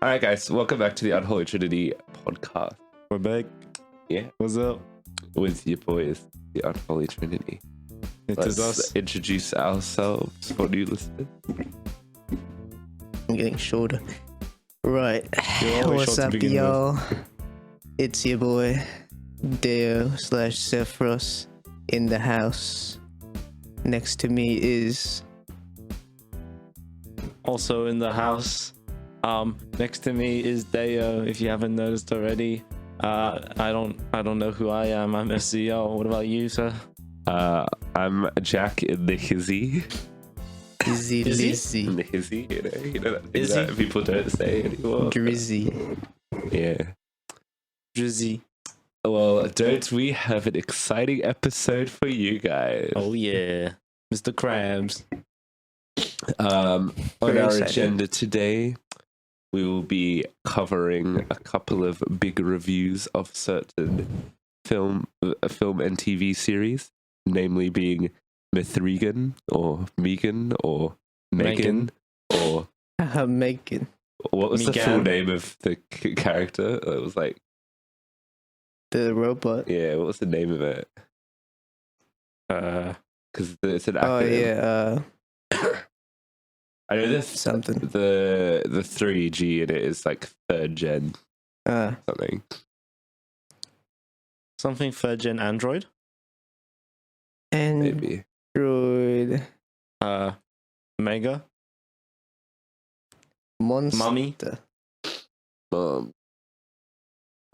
All right, guys, welcome back to the Unholy Trinity podcast. We're back. Yeah, What's up? with your boys, the Unholy Trinity. It Let's is us. introduce ourselves for new listeners. I'm getting shorter. Right. You're always What's short to up, begin y'all? It's your boy, Deo/Sephiros in the house. Next to me is Also in the house. Next to me is Deo. If you haven't noticed already, I don't know who I am. I'm SEO. What about you, sir? I'm Jack in the hizzy. Izzy Is he? In Lizzy the hizzy, you know that thing Is that he? people don't say anymore. Drizzy. Yeah. Drizzy. Well, don't we have an exciting episode for you guys? Oh yeah, Mr. Krabs. On Very our exciting. agenda today, we will be covering a couple of big reviews of certain film and TV series, namely being M3GAN or M3GAN or Megan or Megan. what was the M3GAN. full name of the character? It was like, The robot. yeah, what was the name of it? Because it's an Oh acronym. yeah, I know this. something. The 3G in it is like third gen something. Something third gen Android. Maybe. Android Mega. Monster. Mummy.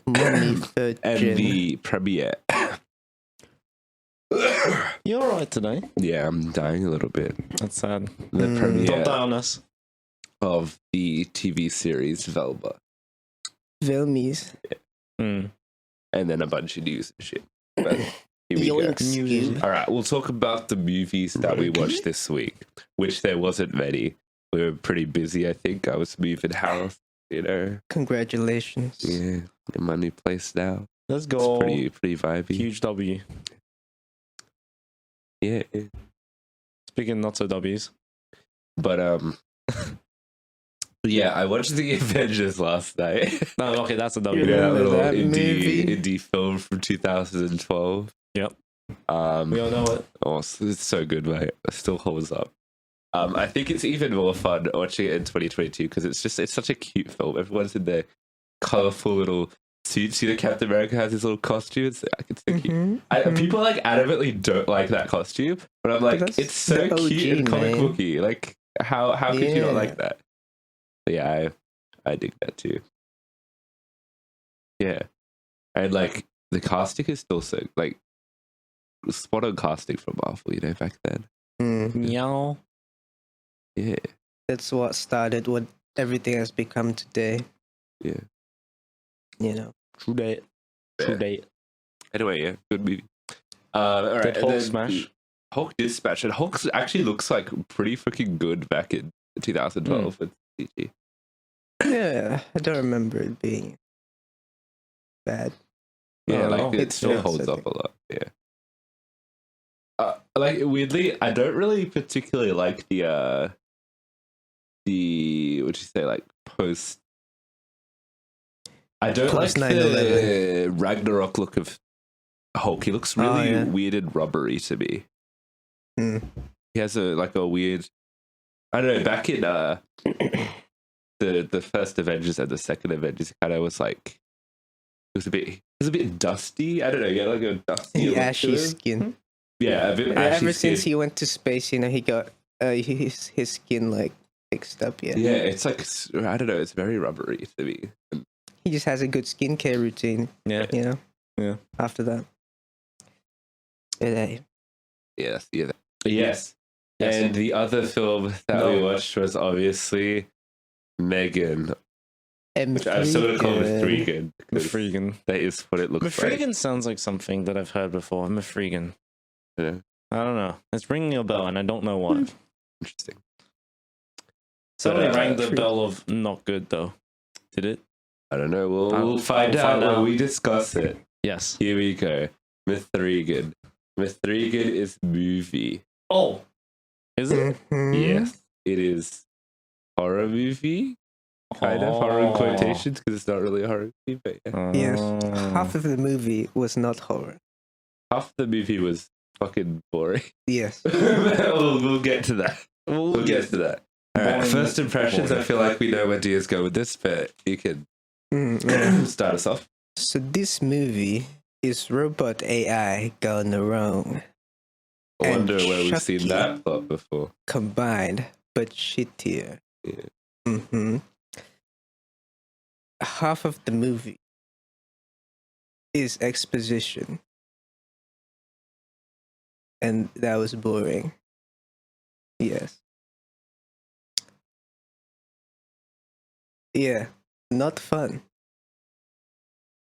Mummy third And gen. the premiere. You're alright today. Yeah, I'm dying a little bit. That's sad. The Mm. Don't premiere die on us. of the TV series Velma, Velmies. Mm. and then a bunch of news and shit. But here we go. Yoink Music. skin. All right, we'll talk about the movies that we watched this week, which there wasn't many. We were pretty busy, I think. I was moving house, you know. Congratulations. Yeah, in my new place now. Let's It's go. pretty vibey. Huge W. Yeah, Speaking not so W's. but yeah, I watched the Avengers last night. No, okay, that's a You W. know, that Remember little that movie? indie film from 2012. Yep. We We all know it. Oh, it's so good, mate. It still holds up. I think it's even more fun watching it in 2022 because it's such a cute film. Everyone's in their colorful little suits. See, the Captain America has his little costume. It's so cute. Mhm. People like adamantly don't like that costume, but I'm like, But that's it's so the cute and OG, comic man. booky. Like, how could you not Yeah. like that? But yeah, I dig that too. Yeah, and like the casting is still so like spot on casting from Marvel, you know, back then. Mm. Meow. Yeah, That's what started what everything has become today. yeah. You know. True date. True date. Anyway, yeah, good movie. All right, Did and Hulk then smash? Hulk Dispatch, and Hulk actually looks like pretty freaking good back in 2012 with CG. Yeah, I don't remember it being bad. Yeah, Oh, like no. it It's still fits, holds I up a lot. Yeah. Like weirdly, I don't really particularly like the what'd you say, like post. I don't like Post the Ragnarok look of Hulk. He looks really yeah. weird and rubbery to me. Mm. He has a weird. I don't know. Back in the first Avengers and the second Avengers, kind of was like it was a bit dusty. I don't know. Yeah, like a dusty, look to Ashy him. skin. Yeah, a bit ashy Ever skin. since he went to space, you know, he got his skin like fixed up. Yeah. Yeah, it's like I don't know. It's very rubbery to me. He just has a good skincare routine. Yeah. You know. Yeah. After that. But, hey, Yes, yeah. Yes. And the other film that we No. watched was obviously Megan, M3 which I'm still gonna call it good. M3GAN. because Mefregan. That is what it looks like. Mefregan sounds like something that I've heard before. Mefregan. Yeah, I don't know. It's ringing a bell, and I don't know why. interesting. Suddenly But, rang the true. bell of not good, though. Did it? I don't know. We'll I'll find out find when out. we discuss it. Yes. Here we go. M3GAN. M3GAN is movie. Oh. Is it? Mhm. Yes, it is horror movie. kind of horror in quotations because it's not really a horror movie. But yeah. Yes, Oh. half of the movie was not horror. Half the movie was fucking boring. Yes. we'll get to that. We'll get to that. All right, Boring. first impressions. Boring. I feel like we know where Dia's go with this, but you can Yeah. start us off. So this movie is robot AI gone wrong, I And wonder where we've seen Chucky. that plot before. combined, but shittier. Yeah. Mm-hmm. Half of the movie is exposition, and that was boring. Yes. Yeah, not fun.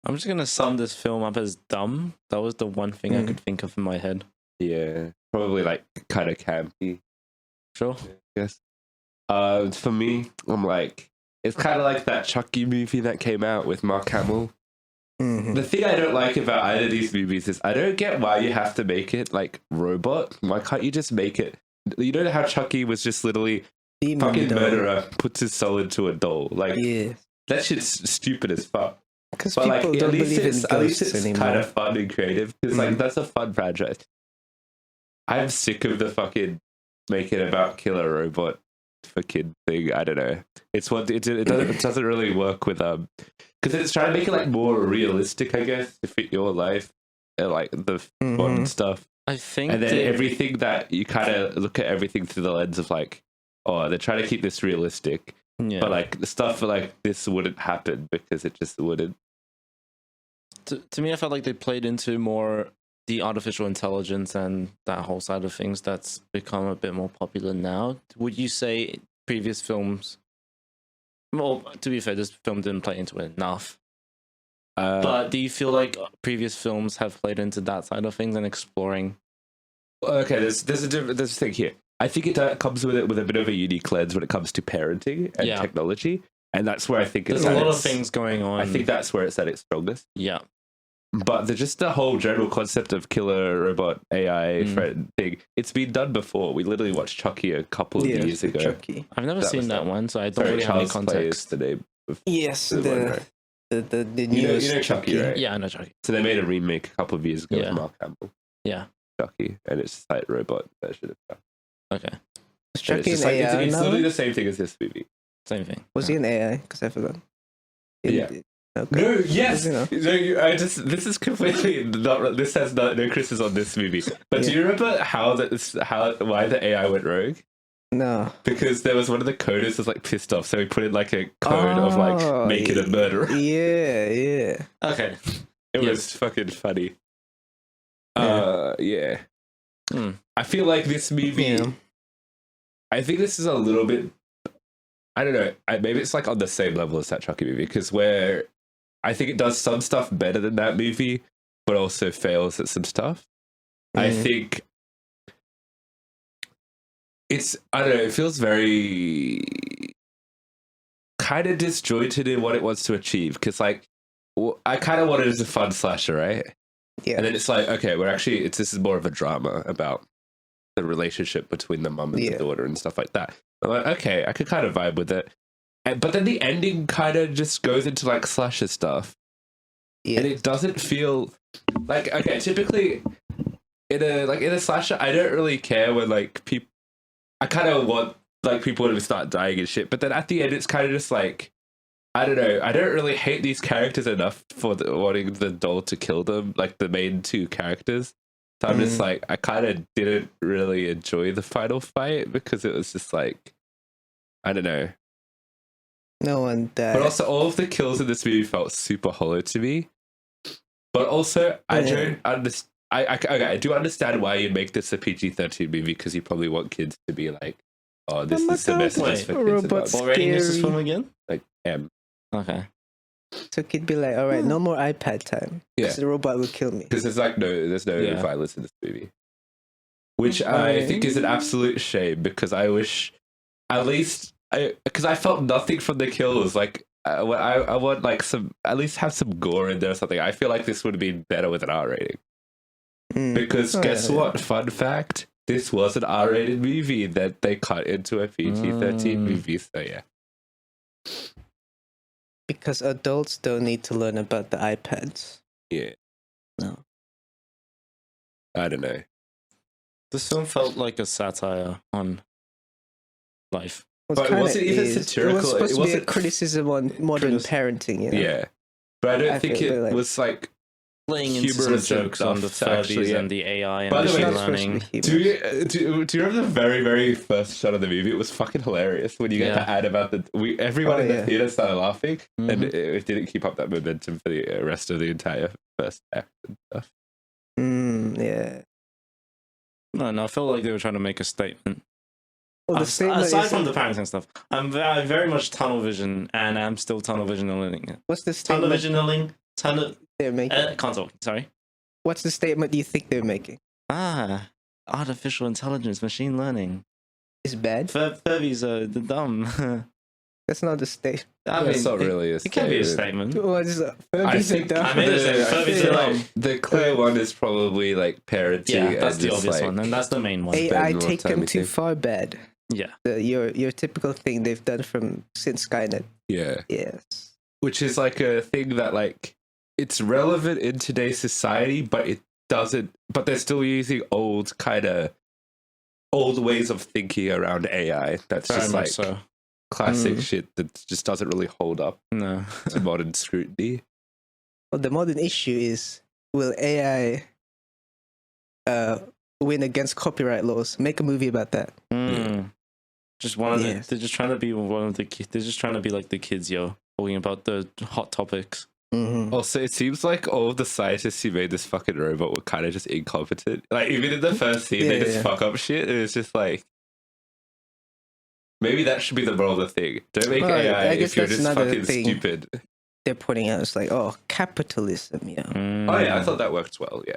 I'm just gonna sum this film up as dumb. That was the one thing I Mm. could think of in my head. Yeah, probably like kind of campy, Sure. I guess. For me, I'm like, it's kind of like that Chucky movie that came out with Mark Hamill. Mhm. The thing I don't like about either of these movies is I don't get why you have to make it like robot. Why can't you just make it? You know how Chucky was just literally Demon fucking doll. murderer puts his soul into a doll. Like Yeah, that shit's stupid as fuck. because But people like don't at least believe in it's ghosts anymore. kind of fun and creative because like Mhm. that's a fun franchise. I'm sick of the fucking make it about killer robot for kid thing. I don't know. It's what it doesn't really work with because it's trying to make it like more realistic, I guess, to fit your life and like the modern Mhm. stuff. I think And then they- everything that you kind of look at everything through the lens of like, oh, they're trying to keep this realistic, yeah. but like the stuff like this wouldn't happen because it just wouldn't. to me, I felt like they played into more the artificial intelligence and that whole side of things that's become a bit more popular now. Would you say previous films? Well, to be fair, this film didn't play into it enough. But do you feel like previous films have played into that side of things and exploring? Okay, there's a thing here. I think it comes with a bit of a unique lens when it comes to parenting and Yeah. technology, and that's where I think There's it's a at lot of its- things going on. I think that's where it's at its strongest. Yeah. But just the whole general concept of killer robot AI friend thing, it's been done before. We literally watched Chucky a couple of Yeah, years ago. Chucky. I've never That seen was that the- one, so I don't Sorry, really have any Charles Play is context. the name of Yes, the one, right? the You newest know Chucky, right? Yeah, I know Chucky. So they made a remake a couple of years ago Yeah. with Mark Hamill, Yeah. Chucky, and it's like a robot version of Chucky. Okay. Was And it's Chucky just an like, AI it's now? literally the same thing as this movie. Same thing. Was he an AI? Because I forgot. Yeah. Okay. No, yes. You know. No, this is completely not. This has no criticism on this movie. But do you remember why the AI went rogue? No. Because there was one of the coders was like pissed off, so he put in like a code of like Oh, make it a murderer. Yeah, yeah. Okay. It Yes. was fucking funny. Yeah. Yeah. Hmm. I feel like this movie. Yeah. I think this is a little bit. I don't know. Maybe it's like on the same level as that Chucky movie because where I think it does some stuff better than that movie, but also fails at some stuff. I Mhm. think it's. I don't know. It feels very kind of disjointed in what it wants to achieve because like I kind of want it as a fun slasher, right? Yeah. And then it's like, okay, we're actually, this is more of a drama about the relationship between the mum and Yeah. the daughter and stuff like that. I'm like, okay, I could kind of vibe with it. But then the ending kind of just goes into like slasher stuff. Yeah. And it doesn't feel like, okay, typically in a slasher, I don't really care when like people, I kind of want like people to start dying and shit. But then at the end, it's kind of just like, I don't know. I don't really hate these characters enough for wanting the doll to kill them, like the main two characters. So I'm just like, I kind of didn't really enjoy the final fight because it was just like, I don't know. No one died. But also, all of the kills in this movie felt super hollow to me. But also, I Yeah. don't understand. Okay, I do understand why you make this a PG-13 movie because you probably want kids to be like, oh, this my is the God, message wait, for kids. robots. About, What rating is this Scary. film again? like M. Okay. So kid be like, all right, no more iPad time. Yeah. Because the robot will kill me. Because there's no Yeah. violence in this movie, which I think is an absolute shame. Because I wish, at least, because I felt nothing from the kills. Like I want like some, at least have some gore in there or something. I feel like this would have been better with an R rating. Mm. Because Oh, guess yeah, what? Fun fact: this was an R-rated movie that they cut into a PG-13 movie. So yeah. because adults don't need to learn about the iPads. Yeah. No. I don't know. This film felt like a satire on life. Well, But it kinda wasn't even is. satirical, It was supposed it to be a wasn't criticism on modern parenting. You know? Yeah. But I don't I think feel it like- was like Playing into some humorous jokes on the enough to actually, Furbies yeah. and the AI and By the way, machine It's not supposed to learning. be Do humorous. you remember the very, very first shot of the movie? It was fucking hilarious when you get Yeah. the ad about everyone Oh, in the yeah. theater started laughing, and Mhm. it didn't keep up that momentum for the rest of the entire first act and stuff. Yeah. No, I felt like they were trying to make a statement. Well, the statement Aside is, from the parenting stuff, I'm very much tunnel vision, and I'm still tunnel visioning. what's the Tunnel statement visioning. Tunnel. they're making? Can't talk. Sorry. What's the statement you think they're making? Artificial intelligence, machine learning. It's bad. Furbies are the dumb. That's not the statement. I That's not really a It can be a statement. statement. What is I Furbies think are dumb. I mean, it's like Furbies are dumb. the clear one is probably like parenting. Yeah, that's and the just, obvious like, one, and that's the main one. AI more take time them with too you. far bad. Yeah. Your typical thing they've done since Skynet. Yeah. Yes. Which is like a thing that like it's relevant in today's society, but it doesn't. But they're still using old ways of thinking around AI. That's Very just much like so. classic shit that just doesn't really hold up No. to modern scrutiny. Well, the modern issue is, will AI win against copyright laws? Make a movie about that. Just one of Yes. they're just trying to be one of the kids. They're just trying to be like the kids, talking about the hot topics. Mm-hmm. Also, it seems like all of the scientists who made this fucking robot were kind of just incompetent. Like even in the first scene, they just Yeah. fuck up shit. And it's just like maybe that should be the moral of the thing. Don't make Well, AI I guess if you're that's just another fucking thing. stupid. They're pointing out, it's like, oh, capitalism, Oh yeah, I thought that worked well. Yeah.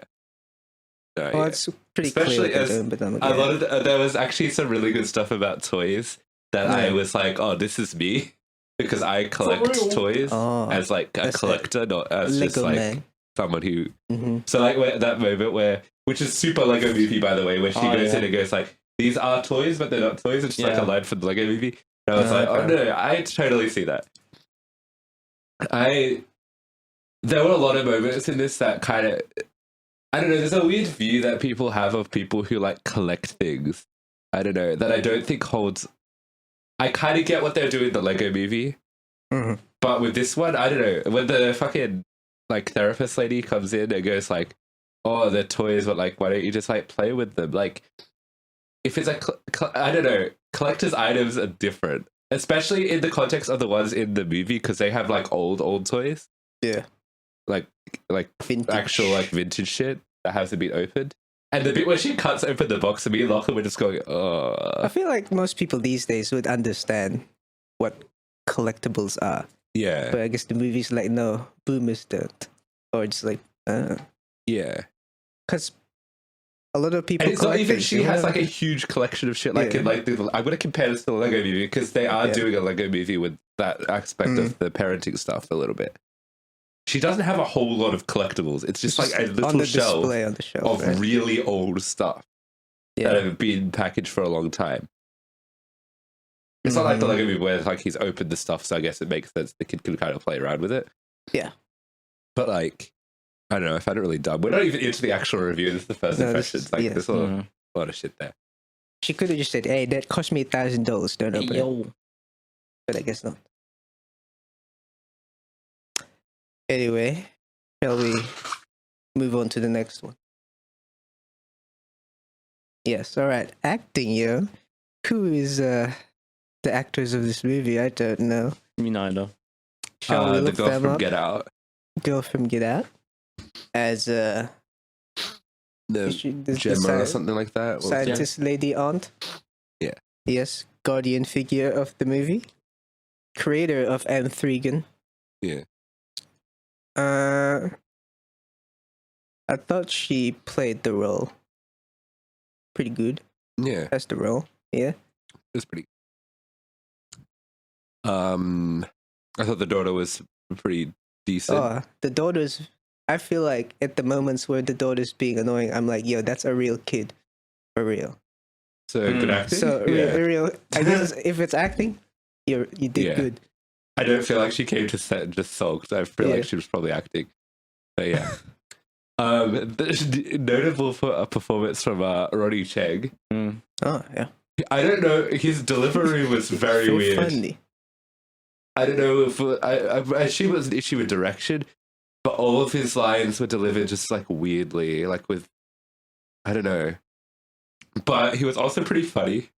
No, Well, yeah. it's pretty Especially clear what as they're doing, but then A again, lot of there was actually some really good stuff about toys that I Yeah. was like, oh, this is me because I collect real? toys Oh, as like a that's collector, not as just Lego like Man. someone who. Mm-hmm. So like that moment where, which is super Lego Movie by the way, where she Oh, goes yeah. in and goes like, these are toys, but they're not toys. It's just like Yeah. a line from the Lego Movie. And I was Oh, like, oh okay. no, I totally see that. There were a lot of moments in this that kind of, I don't know, there's a weird view that people have of people who like collect things. I don't know, that I don't think holds. I kind of get what they're doing in the Lego Movie, Mm-hmm. but with this one, I don't know. When the fucking like therapist lady comes in and goes like, "Oh, they're toys, but like, why don't you just like play with them?" Like, if it's like, I don't know, collector's items are different, especially in the context of the ones in the movie because they have like old toys, Yeah. like Vintage. actual like vintage shit that hasn't been opened. And the bit where she cuts open the box and me and Lachlan were just going, I "Oh, feel like most people these days would understand what collectibles are, yeah, but I guess the movies like, no, boomers don't, or it's like, yeah." because a lot of people And it's not collect even things, she you has know? like a huge collection of shit. Like Yeah. in like I'm gonna compare this to the Lego Movie because they are Yeah. doing a Lego Movie with that aspect of the parenting stuff a little bit. She doesn't have a whole lot of collectibles. It's just like a on little the shelf display on the shelf, of right? really old stuff that Yeah. have been packaged for a long time. It's not like the Mhm. Lego Movie where like he's opened the stuff, so I guess it makes sense the kid can kind of play around with it. Yeah. But like, I don't know, I found it really dumb. We're not even into the actual review. This is the first No, this impressions. is- Like, yeah. there's a lot of shit there. She could have just said, "Hey, that cost me $1,000. Don't open it." But I guess not. Anyway, shall we move on to the next one? Yes. All right. Acting, yo. Who is the actors of this movie? I don't know. Me neither. Shall we The look girl them from up? Get Out. Girl from Get Out as The the Gemma or something like that. What was it? scientist lady aunt. Yeah. Yes, guardian figure of the movie, creator of M3GAN. Yeah. I thought she played the role pretty good. Yeah, That's the role. Yeah. it was pretty. I thought the daughter was pretty decent. Oh, the daughter's. I feel like at the moments where the daughter's being annoying, I'm like, yo, that's a real kid, for real. So good acting. So yeah. real. I guess if it's acting, you did Yeah. good. I don't feel like she came to set and just sulked. I feel Yeah. like she was probably acting. But yeah. Notable for a performance from Ronnie Cheng. Mm. Oh yeah. I don't know. His delivery was very weird. Funny. I don't know if I assume it was an issue with direction, but all of his lines were delivered just like weirdly, like with I don't know. But he was also pretty funny,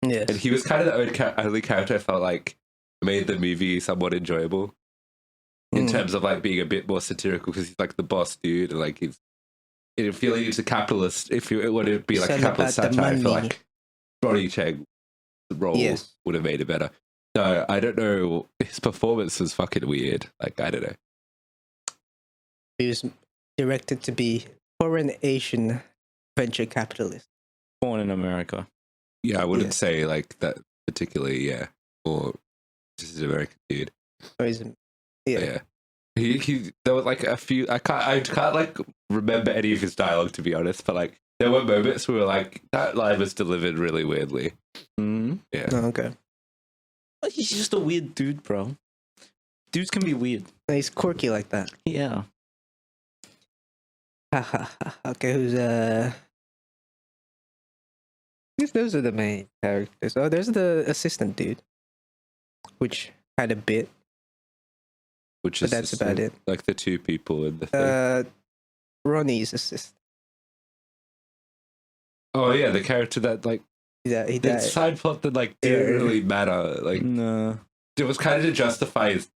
Yes. and he was kind of the only character I felt like made the movie somewhat enjoyable in terms of like being a bit more satirical because he's like the boss dude, and like he's feeling he's a capitalist. If it would be like It's a all capitalist about the satire, I feel money. like Ronnie Cheng's role Yes. would have made it better. No, I don't know. His performance was fucking weird. Like, I don't know. He was directed to be foreign Asian venture capitalist. Born in America. Yeah, I wouldn't Yeah. say like that particularly, yeah. Or just an American dude. Or he's, But yeah. yeah. He there was like a few I can't like remember any of his dialogue to be honest, but like there were moments where like that line was delivered really weirdly. Mm. Yeah. Oh, okay. He's just a weird dude, bro. Dudes can be weird. He's quirky like that. Yeah. Okay, who's I guess those are the main characters. Oh, there's the assistant dude, which had a bit, Which but is that's just, about it. like the two people in the thing. Ronnie's assistant. Oh yeah, the character that like Yeah, he the died. side plot that like didn't Yeah. really matter. Like No. it was kind of to justify his...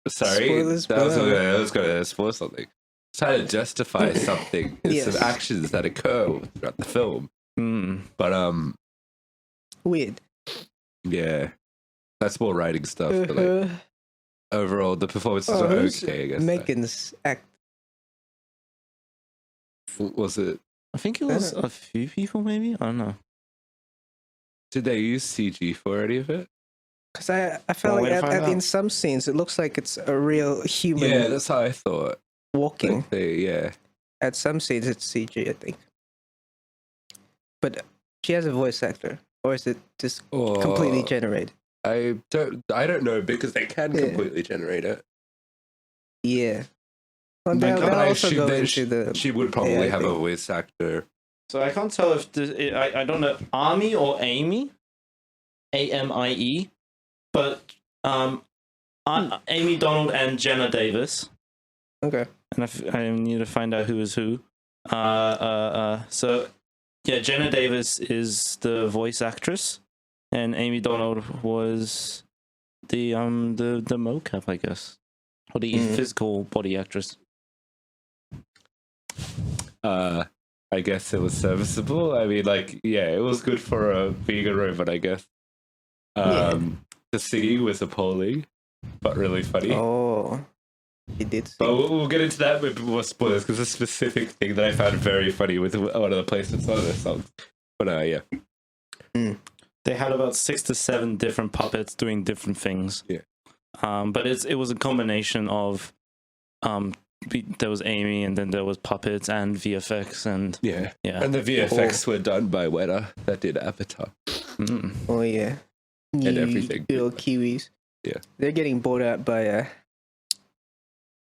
Sorry, Spoilers, that was, bro. I was going to spoil something. Trying to justify something. It's Yes. some actions that occur throughout the film. Mm. But Weird. yeah, that's more writing stuff. But like Uh-huh. overall, the performances Oh, were who's okay. I guess. Megan's act. Was it? I think it was a few people, maybe. I don't know. Did they use CG for any of it? Because I felt Well, way like to find in out. some scenes it looks like it's a real human Yeah, that's how I thought. walking. Like yeah. At some scenes it's CG, I think. But she has a voice actor, or is it just Or completely generated? I don't know because they can Yeah. completely generate it. Yeah. Well, My they'll God, I also assume go that into the. she would probably I have a think. voice actor. So I can't tell if I don't know Ami or Amy, AMIE, but Amy Donald and Jenna Davis, Okay. and I need to find out who is who. So yeah, Jenna Davis is the voice actress, and Amy Donald was the mocap, I guess, or the physical body actress. I guess it was serviceable. I mean, like, yeah, it was good for being a robot, I guess. The singing was appalling, but really funny. Oh, he did. Sing. But we'll get into that with more spoilers because a specific thing that I found very funny with one of the placements on the songs. But yeah. They had about 6 to 7 different puppets doing different things. Yeah. But it was a combination of there was Amy, and then there was puppets and VFX, and Yeah. yeah. And the VFX were done by Weta that did Avatar. Mm. Oh yeah. And You everything. Little Kiwis. Yeah. They're getting bought out by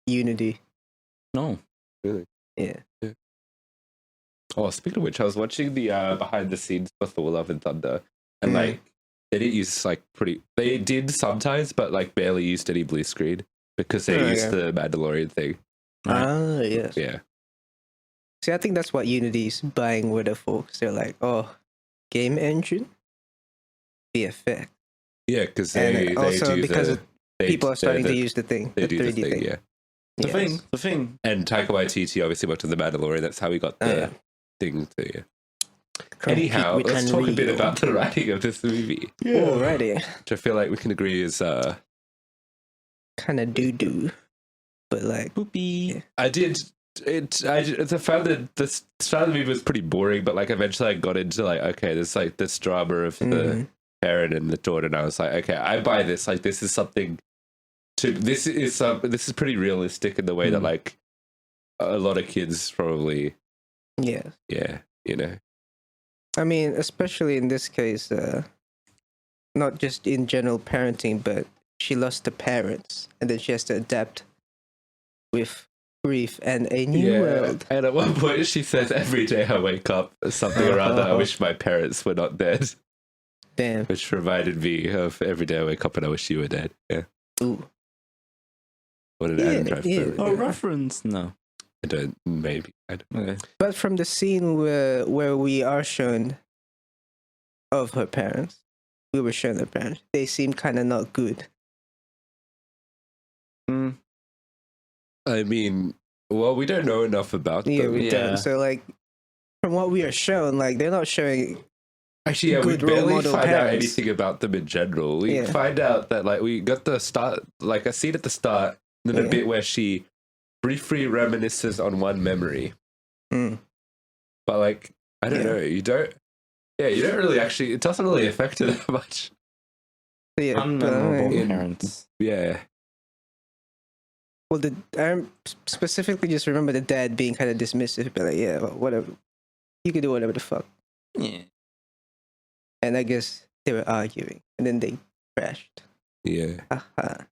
Unity. No. Yeah. Oh, speaking of which, I was watching the behind the scenes for Thor: Love and Thunder, and like they didn't use like they did sometimes, but like barely used any blue screen because they Oh, used yeah. the Mandalorian thing. Right. Ah, yes. Yeah, See, I think that's what Unity's buying with the folks. They're like, oh, game engine, VFX. yeah, because And they also do because people are starting to the, use the thing, they the do 3D the thing, yeah. Yes. The thing. And Taika Waititi obviously worked on the Mandalorian. That's how we got Oh, the yeah. thing to you. Compete Anyhow, with let's talk a bit Unreal. about the writing of this movie, Alrighty. which I feel like we can agree is Kind of doo-doo. But like, Boopy. I found that the start of the movie was pretty boring, but like eventually I got into like, okay, there's like this drama of the mhm. parent and the daughter, and I was like, okay, I buy this. Like, this is something. This is pretty realistic in the way that like a lot of kids probably, yeah. yeah, you know, I mean, especially in this case, not just in general parenting, but she lost her parents, and then she has to adapt with grief and a new world. And at one point she says, "Every day I wake up, something or other, I wish my parents were not dead." Damn. Which reminded me of every day I wake up and I wish you were dead. Yeah. Ooh. What an Adam Drive film. Oh, reference? No. I don't. Maybe. I don't. Okay. But from the scene where we are shown of her parents, we were shown her parents. They seem kind of not good. Mm. I mean, well, we don't know enough about Yeah, them. we Yeah. don't. So like, from what we are shown, like they're not showing. Actually, yeah, we good role barely model find out parents. anything about them in general. We Yeah. find out that like we got the start, like a scene at the start, and then a Yeah. bit where she briefly reminisces on one memory. Mm. But like, I don't Yeah. know. You don't. Yeah, you don't really actually. It doesn't really affect her that much. So, yeah, Unmemorable in- parents. Yeah. well, I specifically just remember the dad being kind of dismissive, but like, yeah, well, whatever, you can do whatever the fuck. Yeah. And I guess they were arguing, and then they crashed. Yeah. Haha.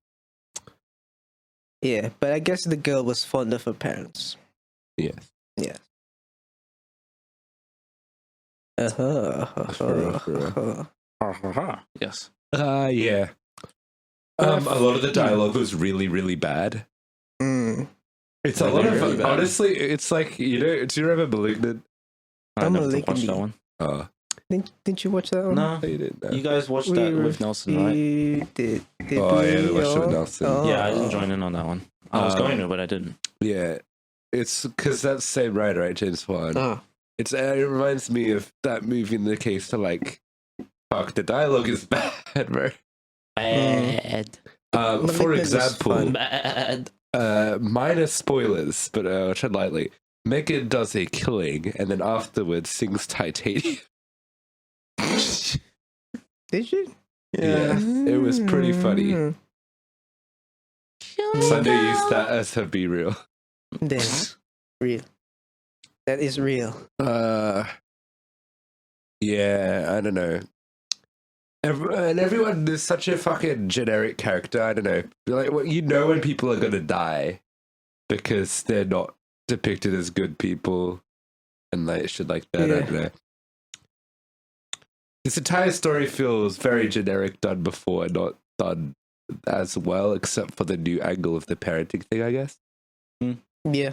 Yeah, but I guess the girl was fond of her parents. Yes. Yeah. Uh-huh. Yes. Yeah. A lot of the dialogue was really, really bad. Mm. It's a Really, lot of really bad. honestly. It's like do you remember *Malignant*? I I'm never a watched Lickety. that one. Oh, Didn't you watch that one? No. you didn't know. You guys watched that with Nelson, right? You did. Oh, yeah, we watched it with Nelson. Yeah, I didn't join in on that one. I was going to, but I didn't. Yeah, it's because that's the same writer, right? James Wan. Oh. It reminds me of that movie in the case to like, fuck, the dialogue is bad, bro. Bad. For Malignant was example, fun. Bad. minor spoilers, but tread lightly. M3GAN does a killing and then afterwards sings Titanium. Did you? Yeah, it was pretty funny. Mm. Sunday used that as her be real. Damn. Real. That is real. Yeah, I don't know. Everyone is such a fucking generic character. I don't know. Like, you know when people are gonna die because they're not depicted as good people, and like shit like that. I Yeah. don't know. This entire story feels very generic, done before, and not done as well, except for the new angle of the parenting thing, I guess. Yeah.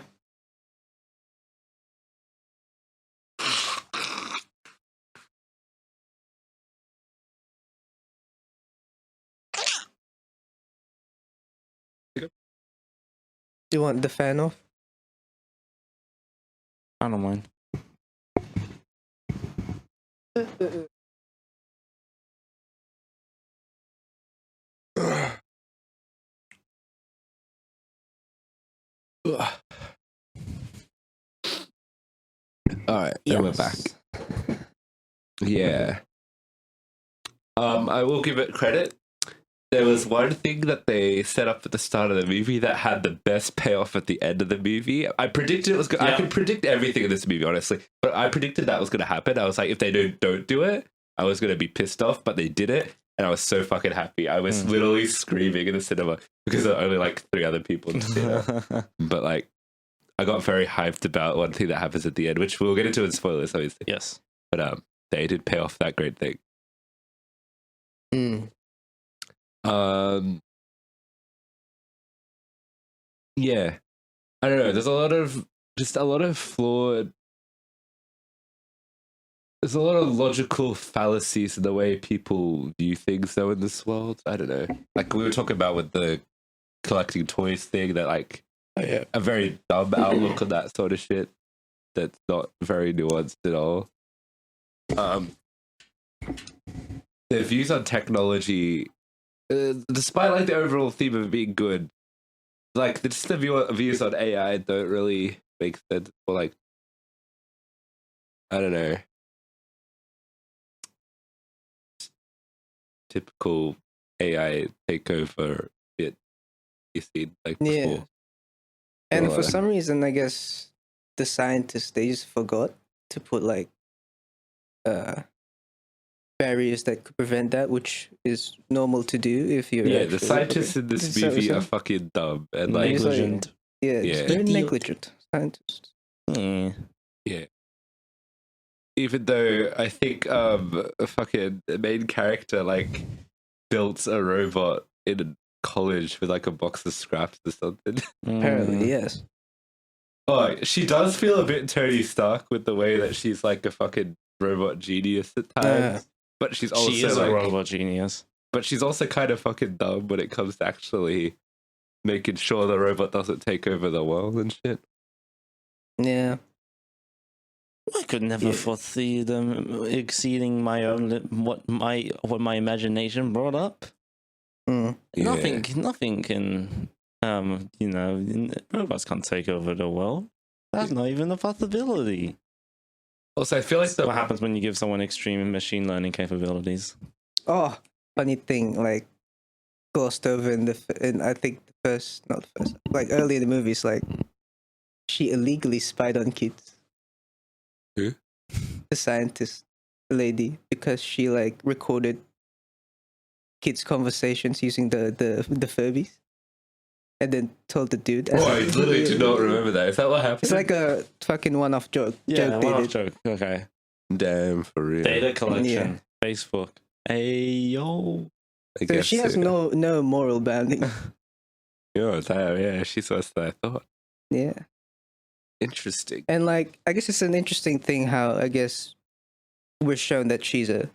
You want the fan off? I don't mind. All right, and we're back. Yeah. I will give it credit. There was one thing that they set up at the start of the movie that had the best payoff at the end of the movie. I predicted it was good. I Yeah. could predict everything in this movie, honestly. But I predicted that was going to happen. I was like, if they don't do it, I was going to be pissed off. But they did it, and I was so fucking happy. I was literally screaming in the cinema because there were only like 3 other people in the theater. But like, I got very hyped about one thing that happens at the end, which we'll get into in spoilers, obviously. Yes. But they did pay off that great thing. Mm. Yeah, I don't know. There's a lot of flawed. There's a lot of logical fallacies in the way people view things, though, in this world. I don't know. Like we were talking about with the collecting toys thing, that like a very dumb outlook on that sort of shit. That's not very nuanced at all. Their views on technology, despite like the overall theme of it being good, like just the views on AI don't really make sense. Or like, I don't know, typical AI takeover bit you see like before. Yeah. And for Or, some reason, I guess the scientists, they just forgot to put like barriers that could prevent that, which is normal to do if you're. Yeah, the actually scientists fucking- in this So- movie so- are fucking dumb and like He's like- Negligent. Yeah, Yeah. just very Idiot. negligent scientists. Yeah. even though I think fucking the main character like built a robot in college with like a box of scraps or something. Apparently, yes. Oh, she does feel a bit Tony Stark with the way that she's like a fucking robot genius at times. Yeah. But she's also She is like, a robot genius. but she's also kind of fucking dumb when it comes to actually making sure the robot doesn't take over the world and shit. Yeah. I could never Yeah. foresee them exceeding my own what my imagination brought up. Mm. Nothing can robots can't take over the world. That's not even a possibility. Also, I feel like What happens when you give someone extreme machine learning capabilities? Oh, funny thing, like glossed over in I think not the first, like early in the movies, like she illegally spied on kids. Who? The scientist lady, because she like recorded kids' conversations using the Furbies, and then told the dude. Oh, I literally do not remember that. Is that what happened? It's like a fucking one-off joke. Yeah, joke they one-off did. joke. Okay. Damn, for real. Data collection. Yeah. Facebook. Hey yo. I So guess she has no moral bounding. Oh, damn, yeah, she's worse than I thought. Yeah. Interesting. And like, I guess it's an interesting thing how I guess we're shown that she's a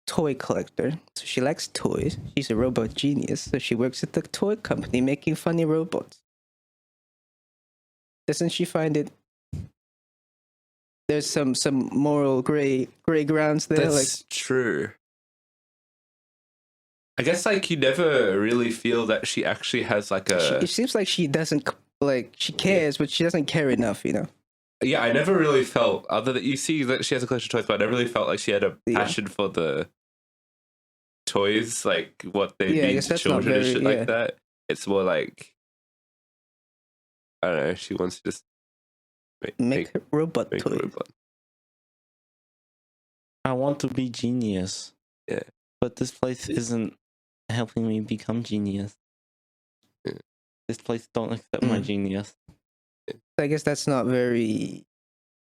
toy collector. So she likes toys. She's a robot genius. So she works at the toy company making funny robots. Doesn't she find it? There's some moral gray grounds there. That's true. I guess like you never really feel that she actually has like a. It seems like she doesn't like she cares, but she doesn't care enough. You know. Yeah, I never really felt other that you see that she has a collection of toys, but I never really felt like she had a Yeah. passion for the toys, like what they Yeah, I mean guess to that's not children and very- shit yeah. like that. It's more like I don't know. She wants to just Make robot make a toys. robot. I want to be genius. Yeah. But this place isn't helping me become genius. Yeah. This place don't accept my Mm. genius. I guess that's not very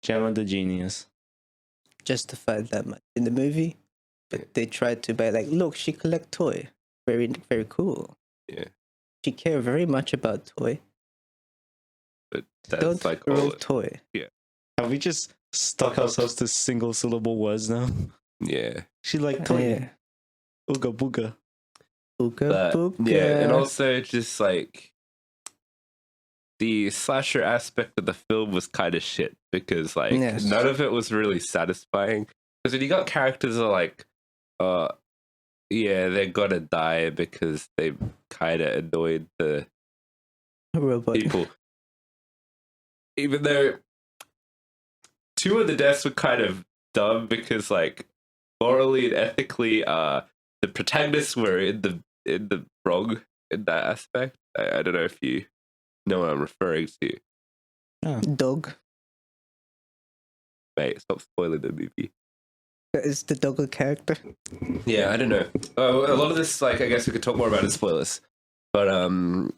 Gemma the genius. justified that much in the movie. But they tried to be like, look, she collect toy. Very, very cool. Yeah. She care very much about toy. But that's Don't like roll all. toy. Have we just stuck ourselves to single syllable words now? Yeah. She like toy. Yeah. Ooga booga. Booga But, booga. yeah, and also just like the slasher aspect of the film was kind of shit because like Yes. none of it was really satisfying. Because when you got characters that are like, yeah, they're gonna die because they kind of annoyed the Robot. people. Even though two of the deaths were kind of dumb because like morally and ethically, the protagonists were in the wrong in that aspect. I don't know if you know what I'm referring to. Dog. Mate, stop spoiling the movie. Is the dog a character? Yeah, I don't know. A lot of this, like, I guess we could talk more about in spoilers. But I don't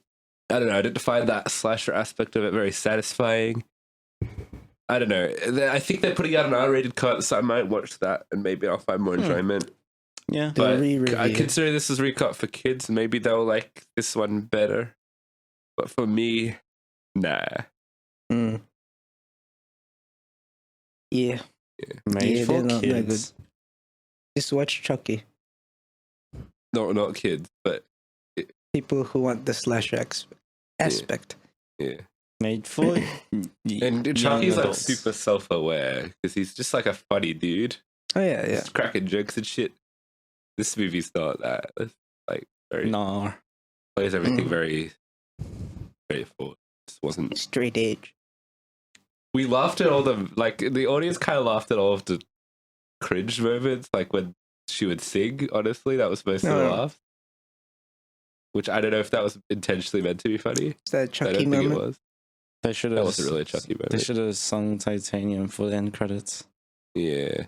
know. I didn't find that slasher aspect of it very satisfying. I don't know. I think they're putting out an R-rated cut, so I might watch that and maybe I'll find more enjoyment. Yeah. The But re-review. I consider this as recut for kids. Maybe they'll like this one better. But for me, nah. Mm. Yeah. Made Yeah, for they're not that kids. Just watch Chucky. No, not kids, but People who want the slasher aspect. yeah. Made for And young Chucky's like adults. super self-aware because he's just like a funny dude. Oh yeah, yeah. Just cracking jokes and shit. This movie's not that. It's like very Nah. plays everything Mm. very straightforward. Just wasn't. Straight edge. We laughed at all the audience kind of laughed at all of the cringe moments, like when she would sing. Honestly, that was most of the No. laugh. Which I don't know if that was intentionally meant to be funny. Is that a I Chucky don't think it moment? was. They should That have. wasn't really a Chucky moment. They should have sung Titanium for the end credits. Yeah.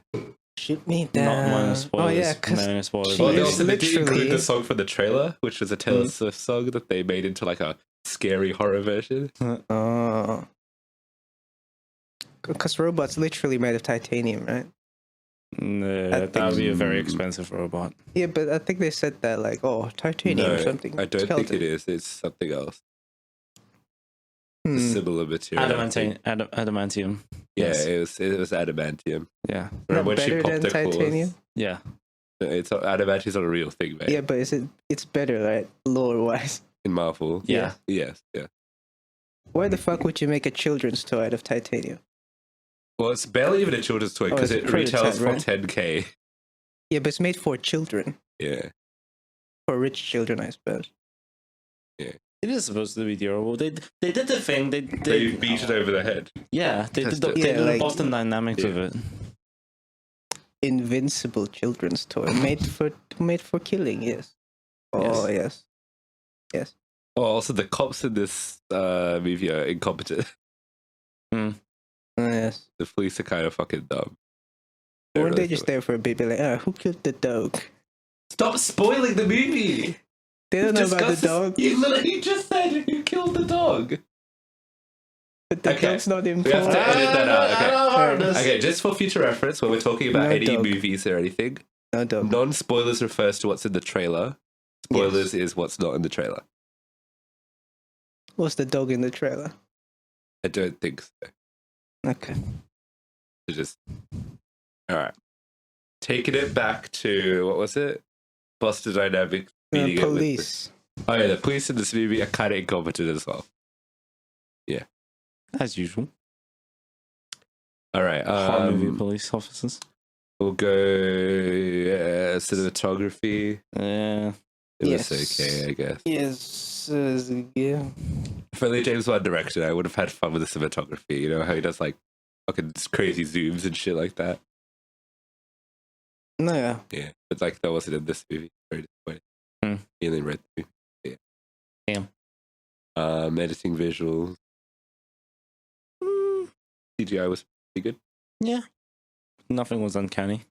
Shoot me Not down. minus spoilers. Oh yeah, because minus spoilers. she Well, is they did include literally- the song for the trailer, which was a Taylor Swift song that they made into like a scary horror version. oh, because robots literally made of titanium, right? No, that would be a very expensive robot. Yeah, but I think they said that like, oh, titanium No, or something. I don't think skeleton. it is. It's something else. A Hmm. similar material. I think. Adamantium. Yeah, Yes. it was adamantium. Yeah. Not Remember when she better popped than her claws? titanium. Yeah. It's adamantium's not a real thing, mate. Yeah, but it's better, right? Lore wise. In Marvel. Yeah. Yes. Yeah. Why the fuck would you make a children's toy out of titanium? Well, it's barely even a children's toy Oh, because it's it a retails for prototype, 10K. Yeah, but it's made for children, Yeah. for rich children, I suppose. It is supposed to be durable. They did the thing. They Beat it over the head. Yeah, they did the, Tested. they Yeah, did the like- Boston Dynamics Yeah. of it. Invincible children's toy made for killing. Yes. Oh yes. Oh, also the cops in this movie are incompetent. Oh, yes. The police are kind of fucking dumb. Weren't they really just there for a bit? Be like, who killed the dog? Stop spoiling the movie! They don't know about Discuss the dog, this- You literally just said who killed the dog. but the Okay. dog's not We have to important. edit that out. Okay. Alright. Okay, just for future reference, when we're talking about No any dog. movies or anything, No dog. non-spoilers refers to what's in the trailer. Spoilers is what's not in the trailer. Was the dog in the trailer? I don't think so. Okay. So just all right. Taking it back to what was it? Boston Dynamics. meeting it with Police. oh yeah, the police in this movie are kind of incompetent as well. As usual. All right, Horror movie police officers. we'll go cinematography. Yeah. It Yes. was okay, I guess. Yes. Yeah. If only James Wan directed, I would have had fun with the cinematography. You know how he does like fucking crazy zooms and shit like that. No. Yeah. Yeah, but like that wasn't in this movie. Very disappointing. Hmm. Alien Red 2. Yeah. Damn. Editing visuals. CGI was pretty good. Yeah. Nothing was uncanny.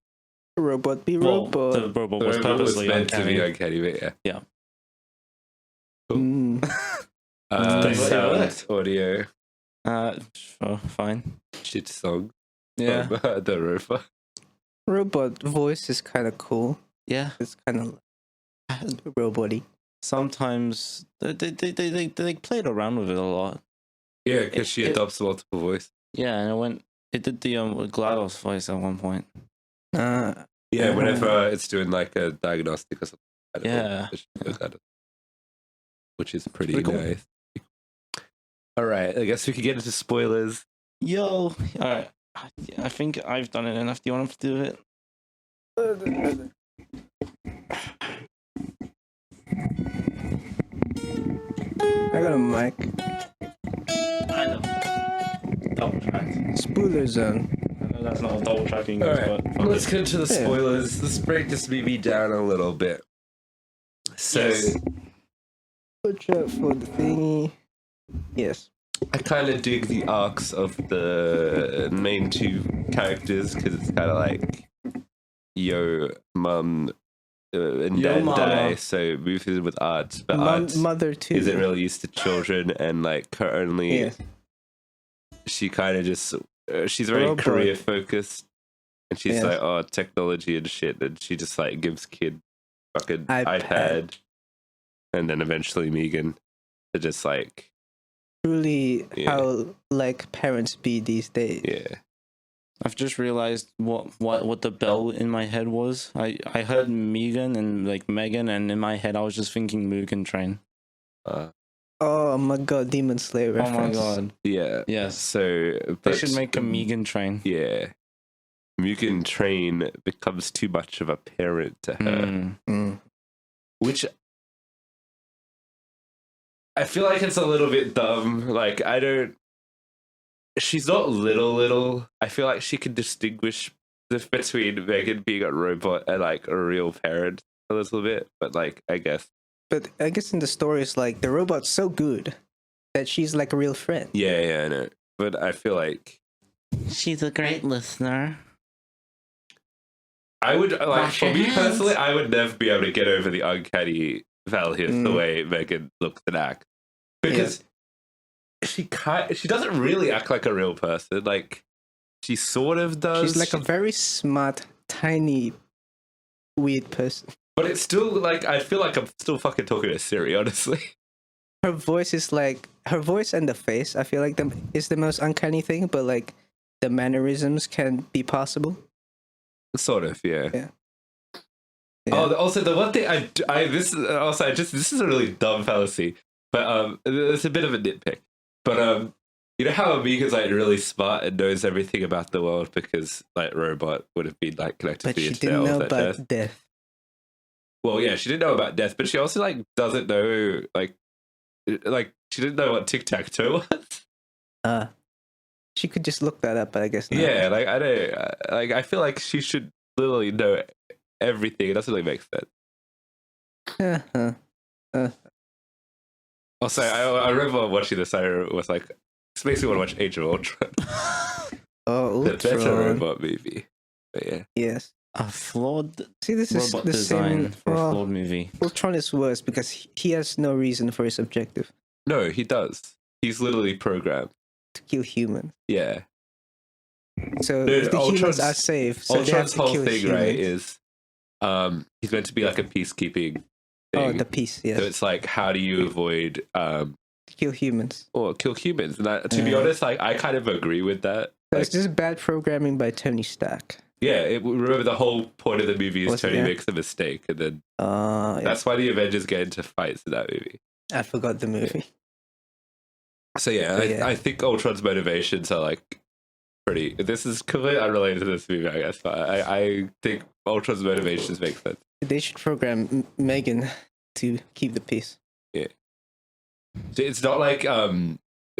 Robot be Well, robot. the robot The was robot was purposely meant to uncanny. be uncanny, but yeah. Yeah. Mm. Sound, audio, Sure, fine. shit song. Yeah. The robot. Robot voice is kind of cool. Yeah. It's kind of robot-y. Sometimes they played around with it a lot. Yeah, because she It- adopts multiple voice. Yeah, and it did the GLaDOS voice at one point. Yeah, whenever it's doing like a diagnostic or something. I don't know, Yeah. it should go that, which is pretty Pretty cool. nice. All right, I guess we could get into spoilers. Yo, all right. I think I've done it enough. Do you want to do it? I got a mic. I know. Double track. Spoiler zone. I know that's not double tracking. All right, but fuck let's it. get into the Yeah. spoilers. Let's break this movie down a little bit. So, Yes. Watch out for the thingy. Yes. I kind of dig the arcs of the main two characters because it's kind of like, yo, mum and Yo, dad mama. die, so moves in with Art, but Art Mother too. isn't really used to children, and like her only, Yes. she kind of just, she's very Robot. career focused, and she's Yes. like, oh, technology and shit, and she just like gives kid fucking iPad, and then eventually M3GAN to just like, Truly, Yeah. how like parents be these days. yeah. I've just realized what the bell in my head was. I heard M3GAN and like Megan, and in my head I was just thinking Mugen Train. Oh my god, Demon Slayer Oh my reference. god! Yeah. Yes, So they but- should make a M3GAN Train. Yeah. M3GAN Train becomes too much of a parent to her. Mm. Mm. Which I feel like it's a little bit dumb. Like I don't she's not little. I feel like she can distinguish between M3GAN being a robot and like a real parent a little bit. But like I guess. But I guess in the story, it's like the robot's so good that she's like a real friend. Yeah, I know. But I feel like She's a great listener. I would like Wash for your me hands. personally, I would never be able to get over the uncanny valley the way M3GAN looks and acts because she doesn't really act like a real person. Like she sort of does. She's like a very smart, tiny, weird person. but it's still like I feel like I'm still fucking talking to Siri, honestly. Her voice is like her voice and the face. I feel like is the most uncanny thing, but like the mannerisms can be possible. Sort of, yeah. Yeah. Oh, also the one thing this is a really dumb fallacy, but it's a bit of a nitpick. But you know how Amiga's like really smart and knows everything about the world because like Robot would have been like connected But to the she internet. didn't all know of that jazz. about death. Well, yeah, she didn't know about death, but she also like doesn't know like she didn't know what tic-tac-toe was. She could just look that up, but I guess not. Yeah, like I don't like. I feel like she should literally know everything. It doesn't really make sense. Also, I remember watching this. I was like, this makes me want to watch Age of Ultron. Oh, The better Ultron. robot movie. But yeah, Yes. A flawed See, this is robot the design same. for a Well, flawed movie. Ultron is worse because he has no reason for his objective no, he does. He's literally programmed. to kill humans. Yeah. So No, the humans Ultron's- are safe. So they have Ultron's to whole kill thing, humans. right, is he's meant to be like a peacekeeping thing. Oh, the peace. Yes. So it's like, how do you avoid Kill humans. or kill humans? And that, to be Yeah. honest, like I kind of agree with that. That's just bad programming by Tony Stark. Yeah, remember the whole point of the movie is Was it, Tony yeah? makes a mistake, and then Yeah. that's why the Avengers get into fights in that movie. I forgot the movie. So yeah, But yeah. I think Ultron's motivations are like pretty. This is completely unrelated to this movie, I guess, but I think Ultron's motivations make sense. They should program M3GAN to keep the peace. So it's not like